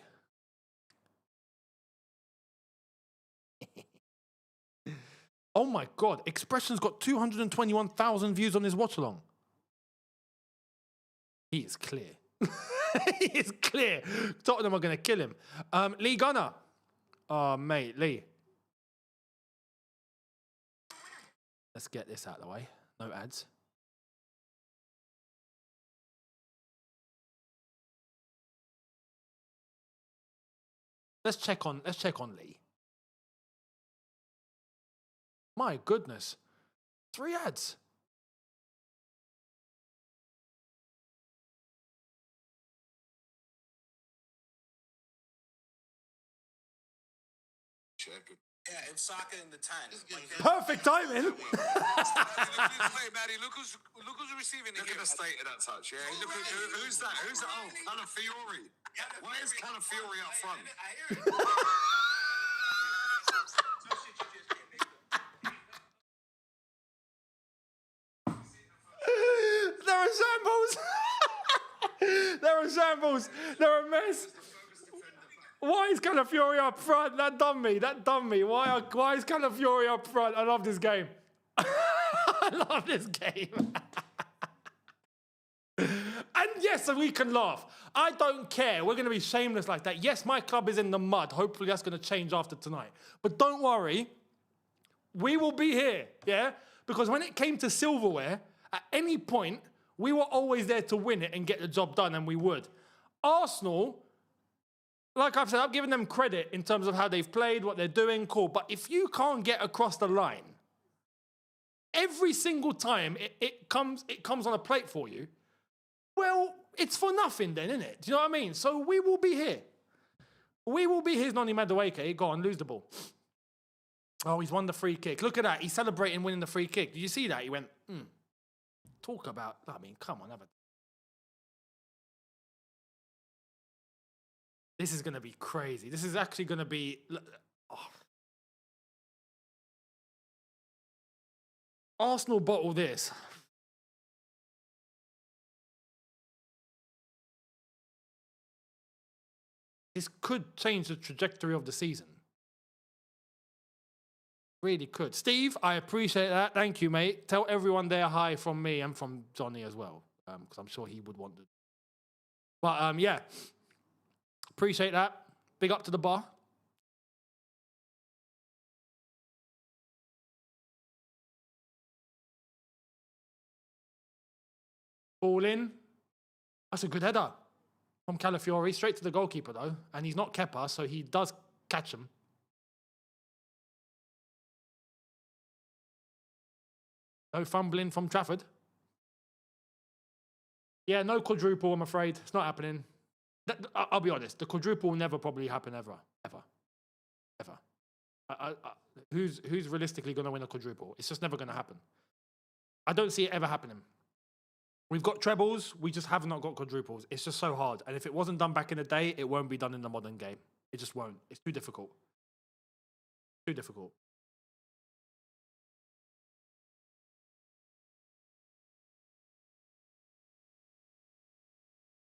Oh my God, Expression's got 221,000 views on his watch-along. He is clear. He is clear. Tottenham are going to kill him. Lee Gunner. Oh, mate, Lee. Let's get this out of the way. No ads. Let's check on Lee. My goodness. 3 ads. Yeah, and soccer in the tank. Perfect timing. Look who's receiving it. Devastated that touch, yeah. Look who's that? Who's that? Oh, Calafiori. Why is Calafiori up front? There are samples. There are samples. They're a mess. Why is Calafiori up front? That done me. Why is Calafiori up front? I love this game. I love this game. And Yes, and we can laugh. I don't care. We're going to be shameless like that. Yes, my club is in the mud. Hopefully that's going to change after tonight. But don't worry. We will be here, yeah? Because when it came to silverware, at any point, we were always there to win it and get the job done, and we would. Arsenal, like I've said, I've given them credit in terms of how they've played, what they're doing, cool. But if you can't get across the line, every single time it comes on a plate for you, well, it's for nothing then, isn't it? Do you know what I mean? So we will be here. We will be here, Noni Madueke. Go on, lose the ball. Oh, he's won the free kick. Look at that. He's celebrating winning the free kick. Did you see that? He went, talk about, I mean, come on. This is going to be crazy. This is actually going to be... Arsenal bottle this. This could change the trajectory of the season. Really could. Steve, I appreciate that. Thank you, mate. Tell everyone there hi from me and from Johnny as well, because I'm sure he would want to. But yeah, appreciate that. Big up to the bar. Ball in. That's a good header from Calafiori. Straight to the goalkeeper, though. And he's not Kepa, so he does catch him. No fumbling from Trafford. Yeah, no quadruple, I'm afraid. It's not happening. I'll be honest. The quadruple will never probably happen ever. Who's realistically going to win a quadruple? It's just never going to happen. I don't see it ever happening. We've got trebles. We just have not got quadruples. It's just so hard. And if it wasn't done back in the day, it won't be done in the modern game. It just won't. It's too difficult. Too difficult.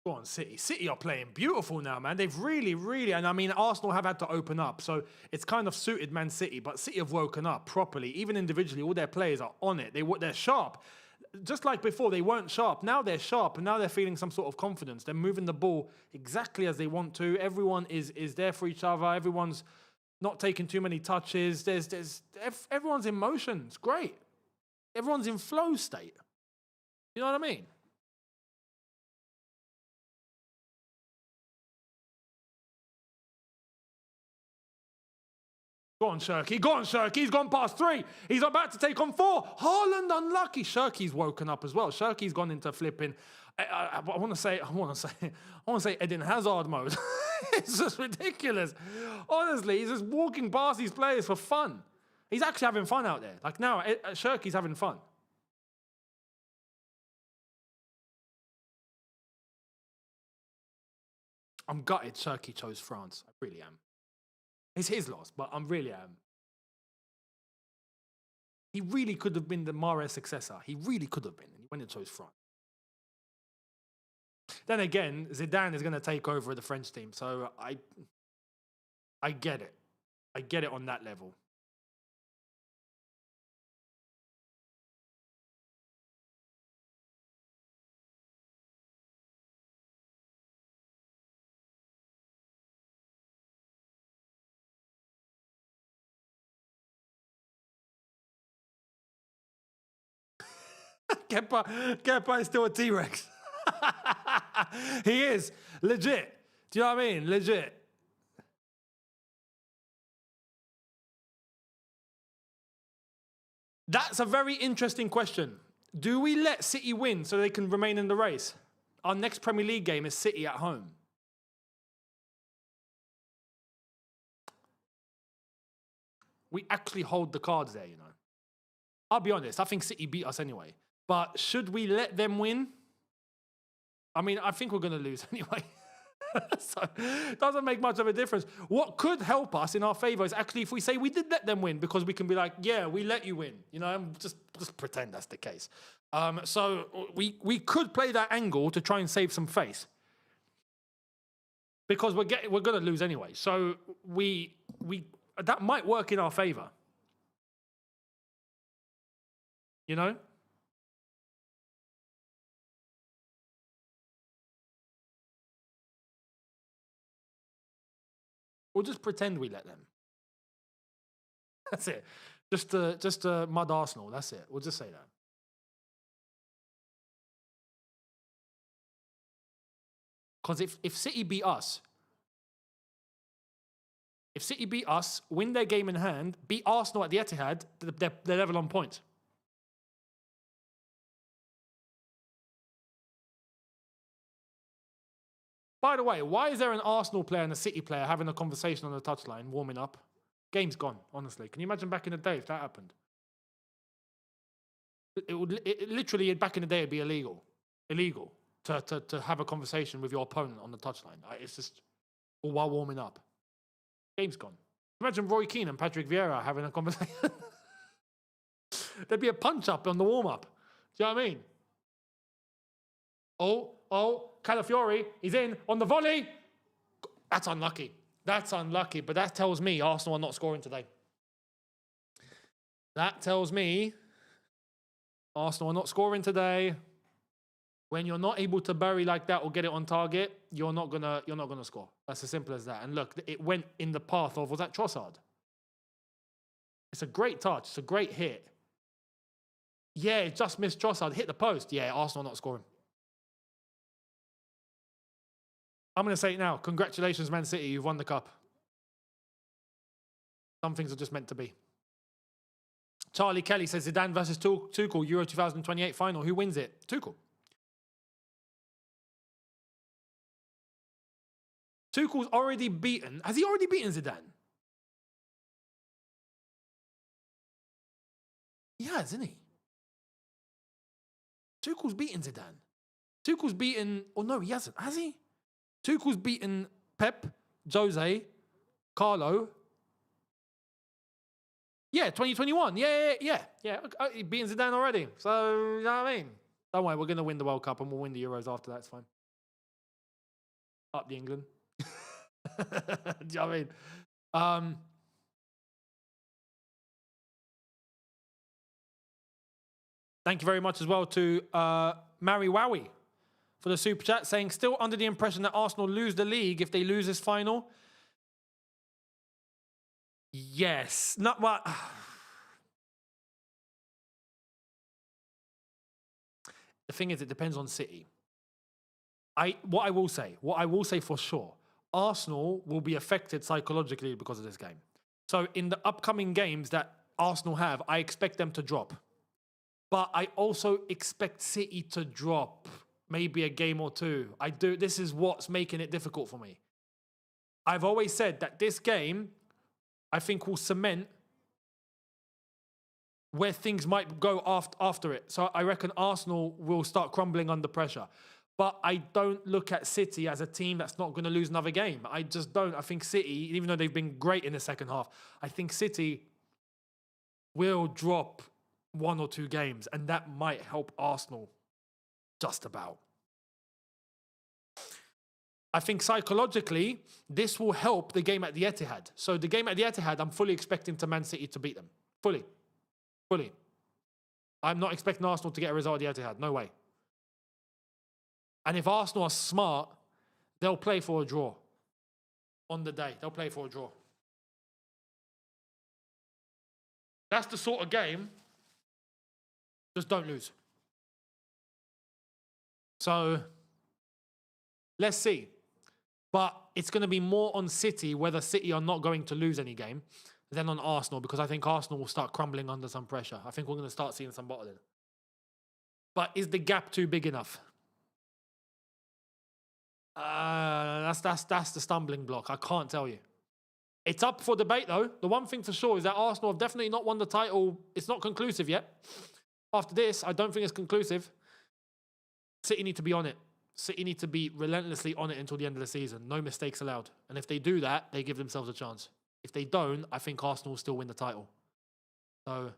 Go on, City. City are playing beautiful now, man. They've really, and I mean, Arsenal have had to open up, so it's kind of suited Man City, but City have woken up properly. Even individually, all their players are on it. They're sharp. Just like before, they weren't sharp. Now they're sharp, and now they're feeling some sort of confidence. They're moving the ball exactly as they want to. Everyone is there for each other. Everyone's not taking too many touches. Everyone's in motion. It's great. Everyone's in flow state. You know what I mean? Go on, Shirky. Go on, Shirky. He's gone past 3. He's about to take on 4. Haaland unlucky. Shirky's woken up as well. Shirky's gone into flipping. I want to say Eden Hazard mode. It's just ridiculous. Honestly, he's just walking past these players for fun. He's actually having fun out there. Like now, Shirky's having fun. I'm gutted Shirky chose France. I really am. It's his loss, but I'm really am. He really could have been the Mahrez successor. He really could have been. And he went and chose France. Then again, Zidane is going to take over the French team. So I get it. I get it on that level. Kepa is still a T-Rex. He is. Legit. Do you know what I mean? Legit. That's a very interesting question. Do we let City win so they can remain in the race? Our next Premier League game is City at home. We actually hold the cards there, you know. I'll be honest, I think City beat us anyway. But should we let them win? I mean, I think we're going to lose anyway. So it doesn't make much of a difference. What could help us in our favour is actually if we say we did let them win, because we can be like, yeah, we let you win. You know, just pretend that's the case. So we could play that angle to try and save some face. Because we're going to lose anyway. So that might work in our favour. You know? We'll just pretend we let them. That's it. Just mud Arsenal. That's it. We'll just say that. Because if City beat us, win their game in hand, beat Arsenal at the Etihad, they're level on points. By the way, why is there an Arsenal player and a City player having a conversation on the touchline, warming up? Game's gone, honestly. Can you imagine back in the day if that happened? Literally, back in the day, it'd be illegal to have a conversation with your opponent on the touchline. It's just all while warming up. Game's gone. Imagine Roy Keane and Patrick Vieira having a conversation. There'd be a punch-up on the warm-up. Do you know what I mean? Oh, Calafiori, he's in on the volley. That's unlucky. But that tells me Arsenal are not scoring today. That tells me Arsenal are not scoring today. When you're not able to bury like that or get it on target, you're not gonna score. That's as simple as that. And look, it went in the path of, was that Trossard? It's a great touch. It's a great hit. Yeah, it just missed Trossard. Hit the post. Yeah, Arsenal not scoring. I'm going to say it now. Congratulations, Man City. You've won the cup. Some things are just meant to be. Charlie Kelly says Zidane versus Tuchel, Euro 2028 final. Who wins it? Tuchel. Tuchel's already beaten. Has he already beaten Zidane? He has, isn't he? Tuchel's beaten Zidane. Tuchel's beaten... Oh, no, he hasn't. Has he? Tuchel's beaten Pep, Jose, Carlo. Yeah, 2021. Yeah. He beaten Zidane already. So, you know what I mean? Don't worry, we're going to win the World Cup and we'll win the Euros after that. It's fine. Up the England. Do you know what I mean? Thank you very much as well to Mary Wowie for the super chat, saying, still under the impression that Arsenal lose the league if they lose this final. Yes. Not what. The thing is, it depends on City. What I will say for sure, Arsenal will be affected psychologically because of this game. So in the upcoming games that Arsenal have, I expect them to drop. But I also expect City to drop maybe a game or two. I do. This is what's making it difficult for me. I've always said that this game, I think, will cement where things might go after it. So I reckon Arsenal will start crumbling under pressure. But I don't look at City as a team that's not going to lose another game. I just don't. I think City, even though they've been great in the second half, I think City will drop one or two games, and that might help Arsenal just about. I think psychologically, this will help the game at the Etihad. So the game at the Etihad, I'm fully expecting Man City to beat them. Fully. I'm not expecting Arsenal to get a result at the Etihad. No way. And if Arsenal are smart, they'll play for a draw. On the day, they'll play for a draw. That's the sort of game. Just don't lose. So, let's see. But it's going to be more on City, whether City are not going to lose any game, than on Arsenal, because I think Arsenal will start crumbling under some pressure. I think we're going to start seeing some bottling. But is the gap too big enough? That's the stumbling block. I can't tell you. It's up for debate, though. The one thing for sure is that Arsenal have definitely not won the title. It's not conclusive yet. After this, I don't think it's conclusive. City need to be on it. City need to be relentlessly on it until the end of the season. No mistakes allowed. And if they do that, they give themselves a chance. If they don't, I think Arsenal will still win the title. So,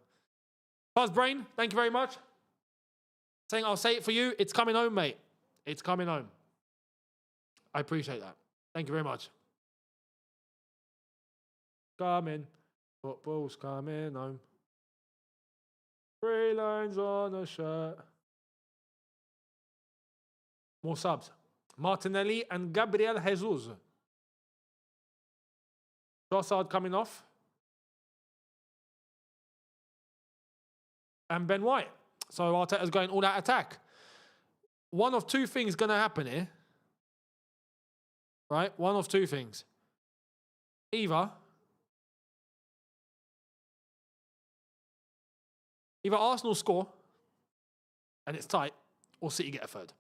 Buzzbrain, thank you very much. Saying, I'll say it for you. It's coming home, mate. It's coming home. I appreciate that. Thank you very much. Coming. Football's coming home. 3 lines on a shirt. More subs. Martinelli and Gabriel Jesus. Trossard coming off. And Ben White. So Arteta's going all out attack. One of two things going to happen here. Right? One of two things. Either Arsenal score and it's tight, or City get a third.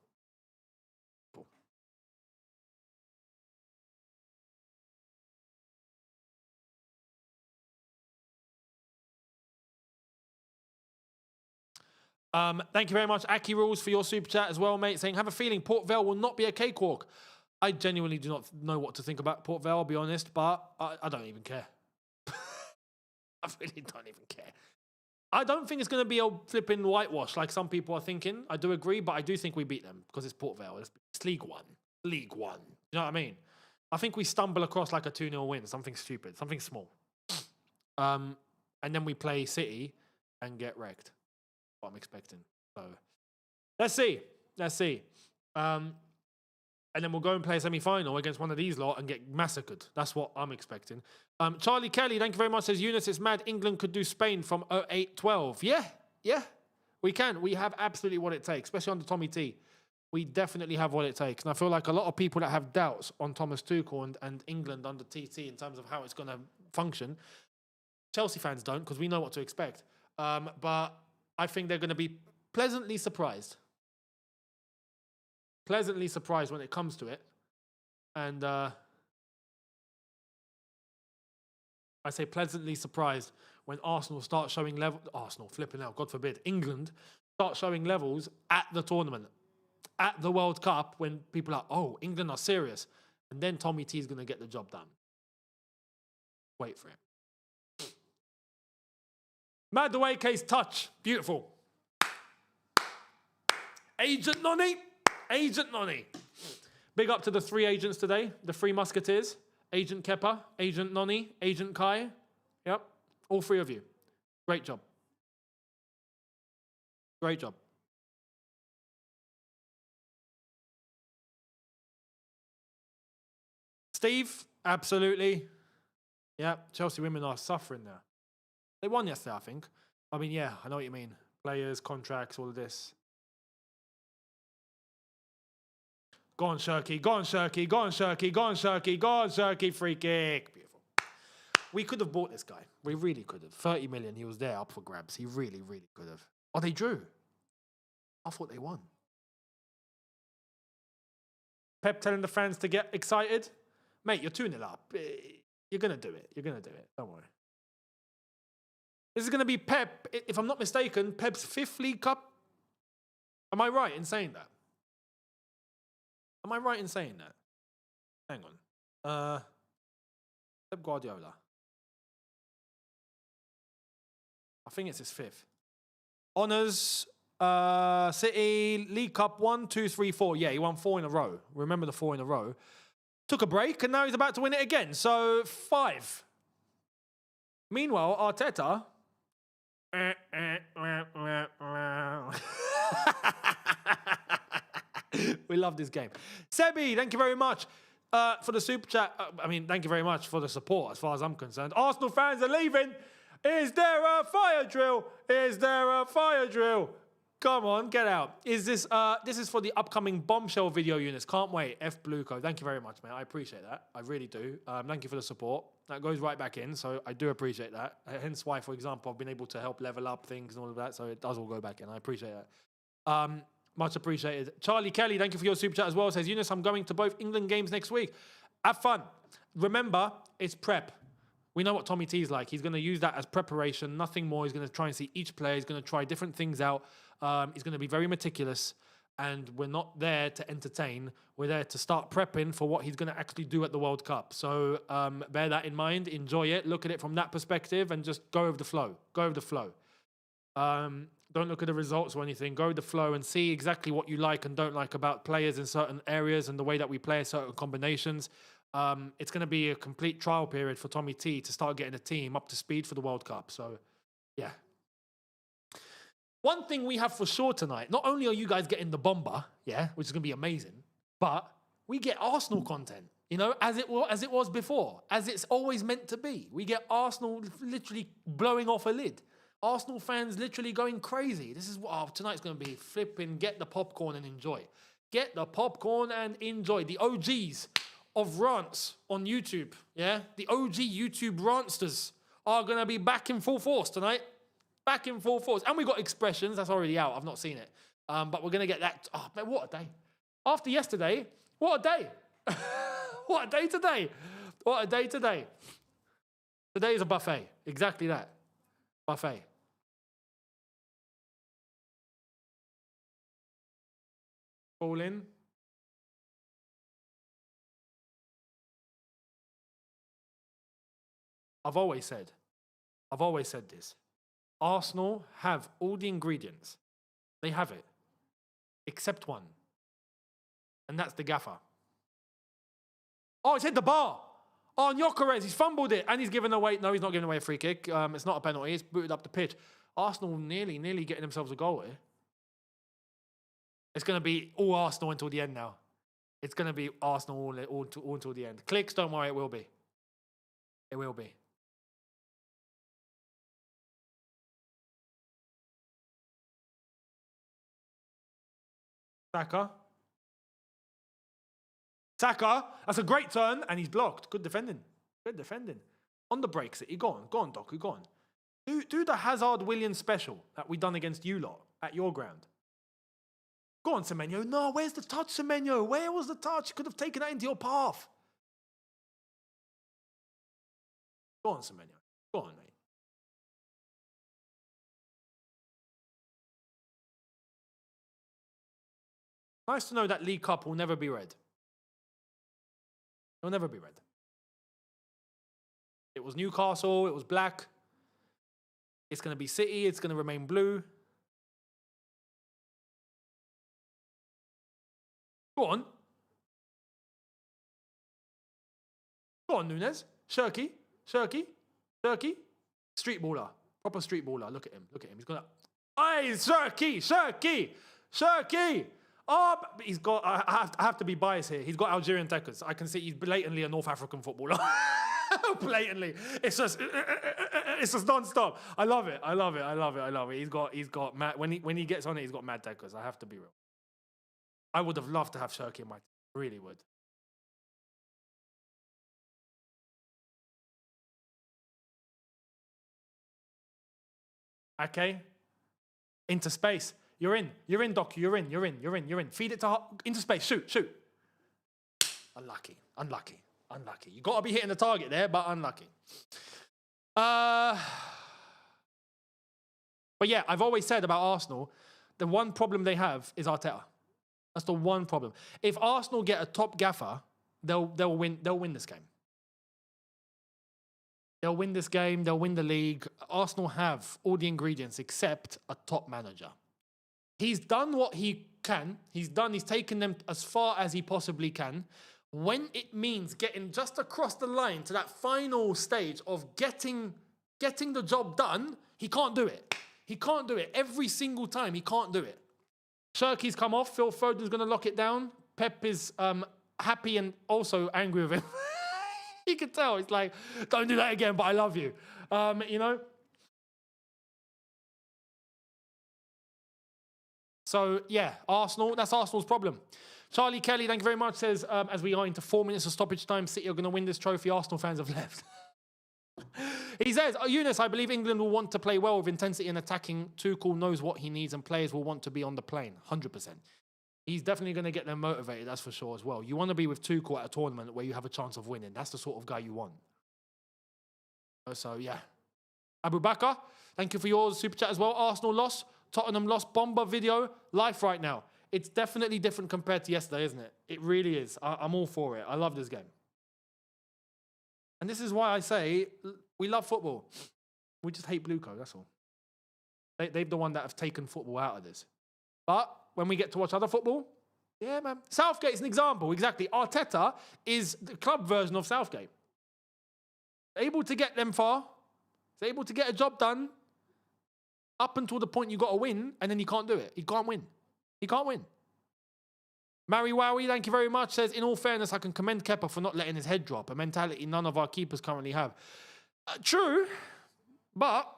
Cool. Thank you very much, Aki Rules, for your super chat as well, mate, saying, have a feeling Port Vale will not be a cakewalk. I genuinely do not know what to think about Port Vale, I'll be honest, but I don't even care. I really don't even care. I don't think it's going to be a flipping whitewash like some people are thinking. I do agree, but I do think we beat them because it's Port Vale. It's League One. League One. You know what I mean? I think we stumble across like a 2-0 win, something stupid, something small. And then we play City and get wrecked. What I'm expecting. So let's see. Let's see. And then we'll go and play a semi-final against one of these lot and get massacred. That's what I'm expecting. Charlie Kelly, thank you very much, says, Younes, it's mad. England could do Spain from 08-12. Yeah, we can. We have absolutely what it takes, especially under Tommy T. We definitely have what it takes. And I feel like a lot of people that have doubts on Thomas Tuchel and England under TT in terms of how it's going to function, Chelsea fans don't, because we know what to expect. But I think they're going to be pleasantly surprised. Pleasantly surprised when it comes to it. And I say pleasantly surprised when Arsenal start showing level. Arsenal, flipping out, God forbid. England start showing levels at the tournament, at the World Cup, when people are, oh, England are serious. And then Tommy T is going to get the job done. Wait for it. Mad the way case touch. Beautiful. Agent Nonny. Agent Nonny. Big up to the 3 agents today. The 3 musketeers. Agent Kepa, Agent Nonny, Agent Kai. Yep. All 3 of you. Great job. Great job. Steve, absolutely. Yeah, Chelsea women are suffering there. They won yesterday, I think. I mean, yeah, I know what you mean. Players, contracts, all of this. Go on, Shirky. Go on, Shirky. Go on, Shirky. Go on, Shirky. Go on, Shirky. Free kick. Beautiful. We could have bought this guy. We really could have. 30 million. He was there up for grabs. He really, really could have. Oh, they drew. I thought they won. Pep telling the fans to get excited. Mate, you're 2-0 up. You're going to do it. You're going to do it. Don't worry. This is going to be Pep, if I'm not mistaken, Pep's 5th League Cup. Am I right in saying that? Am I right in saying that? Hang on. Pep Guardiola. I think it's his 5th. Honours, City, League Cup 1, 2, 3, 4. Yeah, he won 4 in a row. Remember the 4 in a row. Took a break, and now he's about to win it again. So, 5. Meanwhile, Arteta... We love this game. Sebi, thank you very much for the super chat. Thank you very much for the support as far as I'm concerned. Arsenal fans are leaving. Is there a fire drill? Is there a fire drill? Come on, get out. Is this is for the upcoming bombshell video, Younes. Can't wait. F Blueco. Thank you very much, mate. I appreciate that. I really do. Thank you for the support. That goes right back in, so I do appreciate that. Hence why, for example, I've been able to help level up things and all of that, so it does all go back in. I appreciate that. Much appreciated. Charlie Kelly, thank you for your super chat as well. Says, Younes, I'm going to both England games next week. Have fun. Remember, it's prep. We know what Tommy T is like. He's going to use that as preparation, nothing more. He's going to try and see each player. He's going to try different things out. He's going to be very meticulous. And we're not there to entertain. We're there to start prepping for what he's going to actually do at the World Cup. So bear that in mind. Enjoy it. Look at it from that perspective and just go with the flow. Go with the flow. Don't look at the results or anything. Go with the flow and see exactly what you like and don't like about players in certain areas and the way that we play certain combinations. It's going to be a complete trial period for Tommy T to start getting a team up to speed for the World Cup. So, yeah. One thing we have for sure tonight, not only are you guys getting the bomber, yeah, which is going to be amazing, but we get Arsenal content. You know, as it was before, as it's always meant to be. We get Arsenal literally blowing off a lid. Arsenal fans literally going crazy. This is what tonight's going to be. Flipping, get the popcorn and enjoy. Get the popcorn and enjoy. The OGs of rants on YouTube, yeah? The OG YouTube rantsters are going to be back in full force tonight. Back in full force. And we got expressions. That's already out. I've not seen it. But we're going to get that. Oh, man, what a day. After yesterday, what a day. What a day today. What a day today. Today is a buffet. Exactly that. Buffet. Fall in. I've always said this. Arsenal have all the ingredients. They have it. Except one. And that's the gaffer. Oh, he's hit the bar. Oh, Gyökeres, he's fumbled it. And he's given away... No, he's not giving away a free kick. It's not a penalty. He's booted up the pitch. Arsenal nearly getting themselves a goal here. It's going to be all Arsenal until the end now. It's going to be Arsenal all until the end. Clicks, don't worry, it will be. It will be. Saka, that's a great turn, and he's blocked. Good defending. Good defending. On the break, City. Go on, Doku, go on. Do the Hazard-Williams special that we done against you lot at your ground. Go on, Semenyo. No, where's the touch, Semenyo? Where was the touch? You could have taken that into your path. Go on, Semenyo. Go on, mate. Nice to know that League Cup will never be red. It'll never be red. It was Newcastle, it was black. It's going to be City, it's going to remain blue. Go on. Go on, Younes. Shirky. Street baller. Proper street baller. Look at him. He's got a... Hey, Shirky. Oh, he's got... I have to be biased here. He's got Algerian techers. I can see he's blatantly a North African footballer. Blatantly. It's just non-stop. I love it. He's got mad... When he gets on it, he's got mad techers. I have to be real. I would have loved to have Shirky in my team. Really would. Okay. Into space. You're in, Doc. You're in. Feed it to... Into space. Shoot. Unlucky. You got to be hitting the target there, but unlucky. But yeah, I've always said about Arsenal, the one problem they have is Arteta. That's the one problem. If Arsenal get a top gaffer, they'll win this game. They'll win this game. They'll win the league. Arsenal have all the ingredients except a top manager. He's done what he can. He's taken them as far as he possibly can. When it means getting just across the line to that final stage of getting the job done, he can't do it. He can't do it. Every single time, he can't do it. Shirky's come off. Phil Foden's going to lock it down. Pep is happy and also angry with him. You can tell. It's like, don't do that again, but I love you. You know? So, yeah, Arsenal. That's Arsenal's problem. Charlie Kelly, thank you very much, says, as we are into 4 minutes of stoppage time, City are going to win this trophy. Arsenal fans have left. He says, Younes, I believe England will want to play well with intensity and attacking. Tuchel knows what he needs and players will want to be on the plane. 100%. He's definitely going to get them motivated, that's for sure as well. You want to be with Tuchel at a tournament where you have a chance of winning. That's the sort of guy you want. So, yeah. Abu Bakr, thank you for yours. Super chat as well. Arsenal lost. Tottenham lost. Bomber video. Life right now. It's definitely different compared to yesterday, isn't it? It really is. I'm all for it. I love this game. And this is why I say we love football. We just hate Blueco, that's all. They're the one that have taken football out of this. But when we get to watch other football, yeah, man. Southgate's an example, exactly. Arteta is the club version of Southgate. Able to get them far. He's able to get a job done up until the point you got to win, and then you can't do it. He can't win. Mary Wowie, thank you very much. Says, in all fairness, I can commend Kepa for not letting his head drop, a mentality none of our keepers currently have. True, but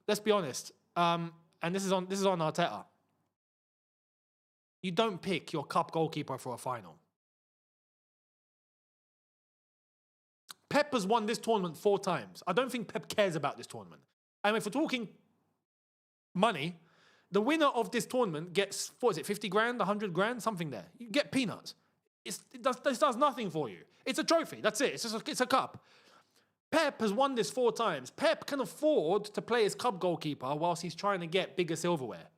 let's be honest. And this is on Arteta. You don't pick your cup goalkeeper for a final. Pep has won this tournament 4 times. I don't think Pep cares about this tournament. And if we're talking money, the winner of this tournament gets, what is it, 50 grand, 100 grand, something there. You get peanuts. This does nothing for you. It's a trophy. That's it. It's a cup. Pep has won this 4 times. Pep can afford to play his cup goalkeeper whilst he's trying to get bigger silverware.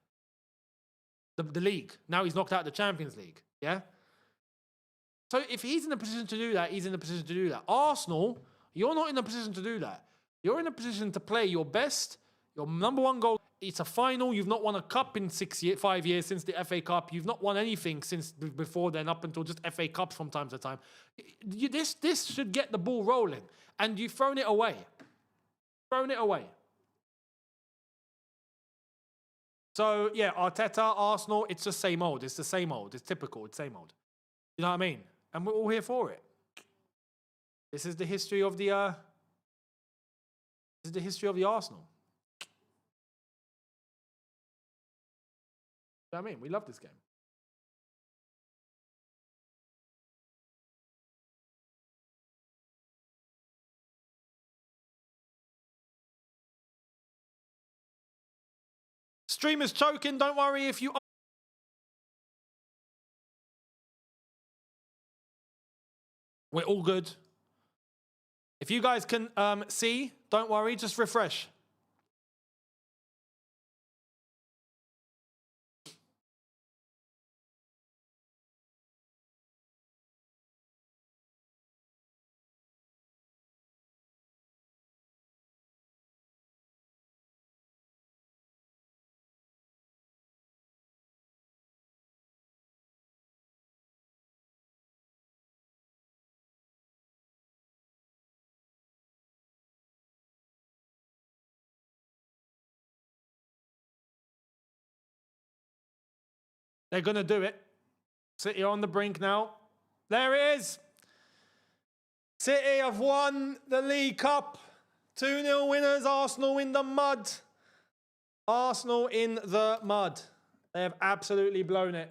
The league. Now he's knocked out the Champions League. Yeah? So if he's in a position to do that, he's in a position to do that. Arsenal, you're not in a position to do that. You're in a position to play your best, your number one goal. It's a final. You've not won a cup in 5 years since the FA Cup. You've not won anything since before then, up until just FA Cups from time to time. This should get the ball rolling. And you've thrown it away. Thrown it away. So, yeah, Arteta, Arsenal, it's just same old. It's the same old. It's typical. It's same old. You know what I mean? And we're all here for it. This is the history of the Arsenal. You know what I mean? We love this game. Stream is choking. Don't worry if you... We're all good. If you guys can see, don't worry, just refresh. They're going to do it. City on the brink now. There it is. City have won the League Cup. 2-0 winners. Arsenal in the mud. Arsenal in the mud. They have absolutely blown it.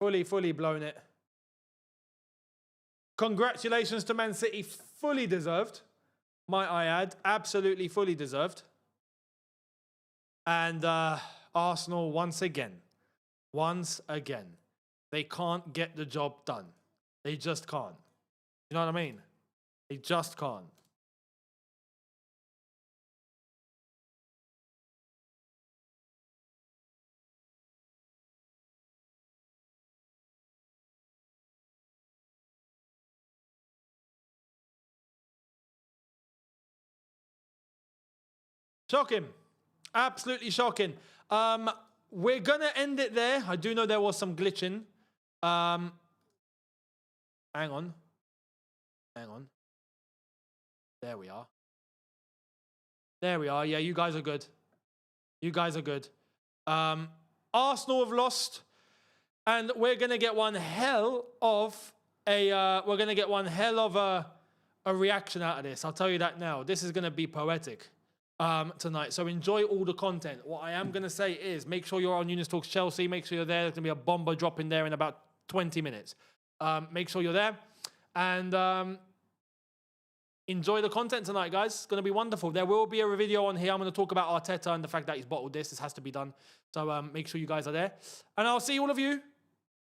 Fully blown it. Congratulations to Man City. Fully deserved. Might I add, absolutely fully deserved. And Arsenal, once again, they can't get the job done. They just can't. You know what I mean? They just can't. Shocking. Absolutely shocking. We're going to end it there. I do know there was some glitching. Hang on. There we are. Yeah, you guys are good. Arsenal have lost. And we're going to get one hell of a reaction out of this. I'll tell you that now. This is going to be poetic. Tonight. So enjoy all the content. What I am going to say is make sure you're on Younes Talks Chelsea. Make sure you're there. There's going to be a bomber drop in there in about 20 minutes. Make sure you're there. And enjoy the content tonight, guys. It's going to be wonderful. There will be a video on here. I'm going to talk about Arteta and the fact that he's bottled this. This has to be done. So make sure you guys are there. And I'll see all of you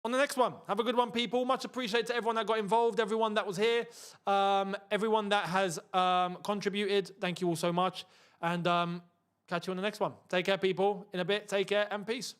on the next one. Have a good one, people. Much appreciated to everyone that got involved, everyone that was here, everyone that has contributed. Thank you all so much. And catch you on the next one. Take care, people. In a bit, take care and peace.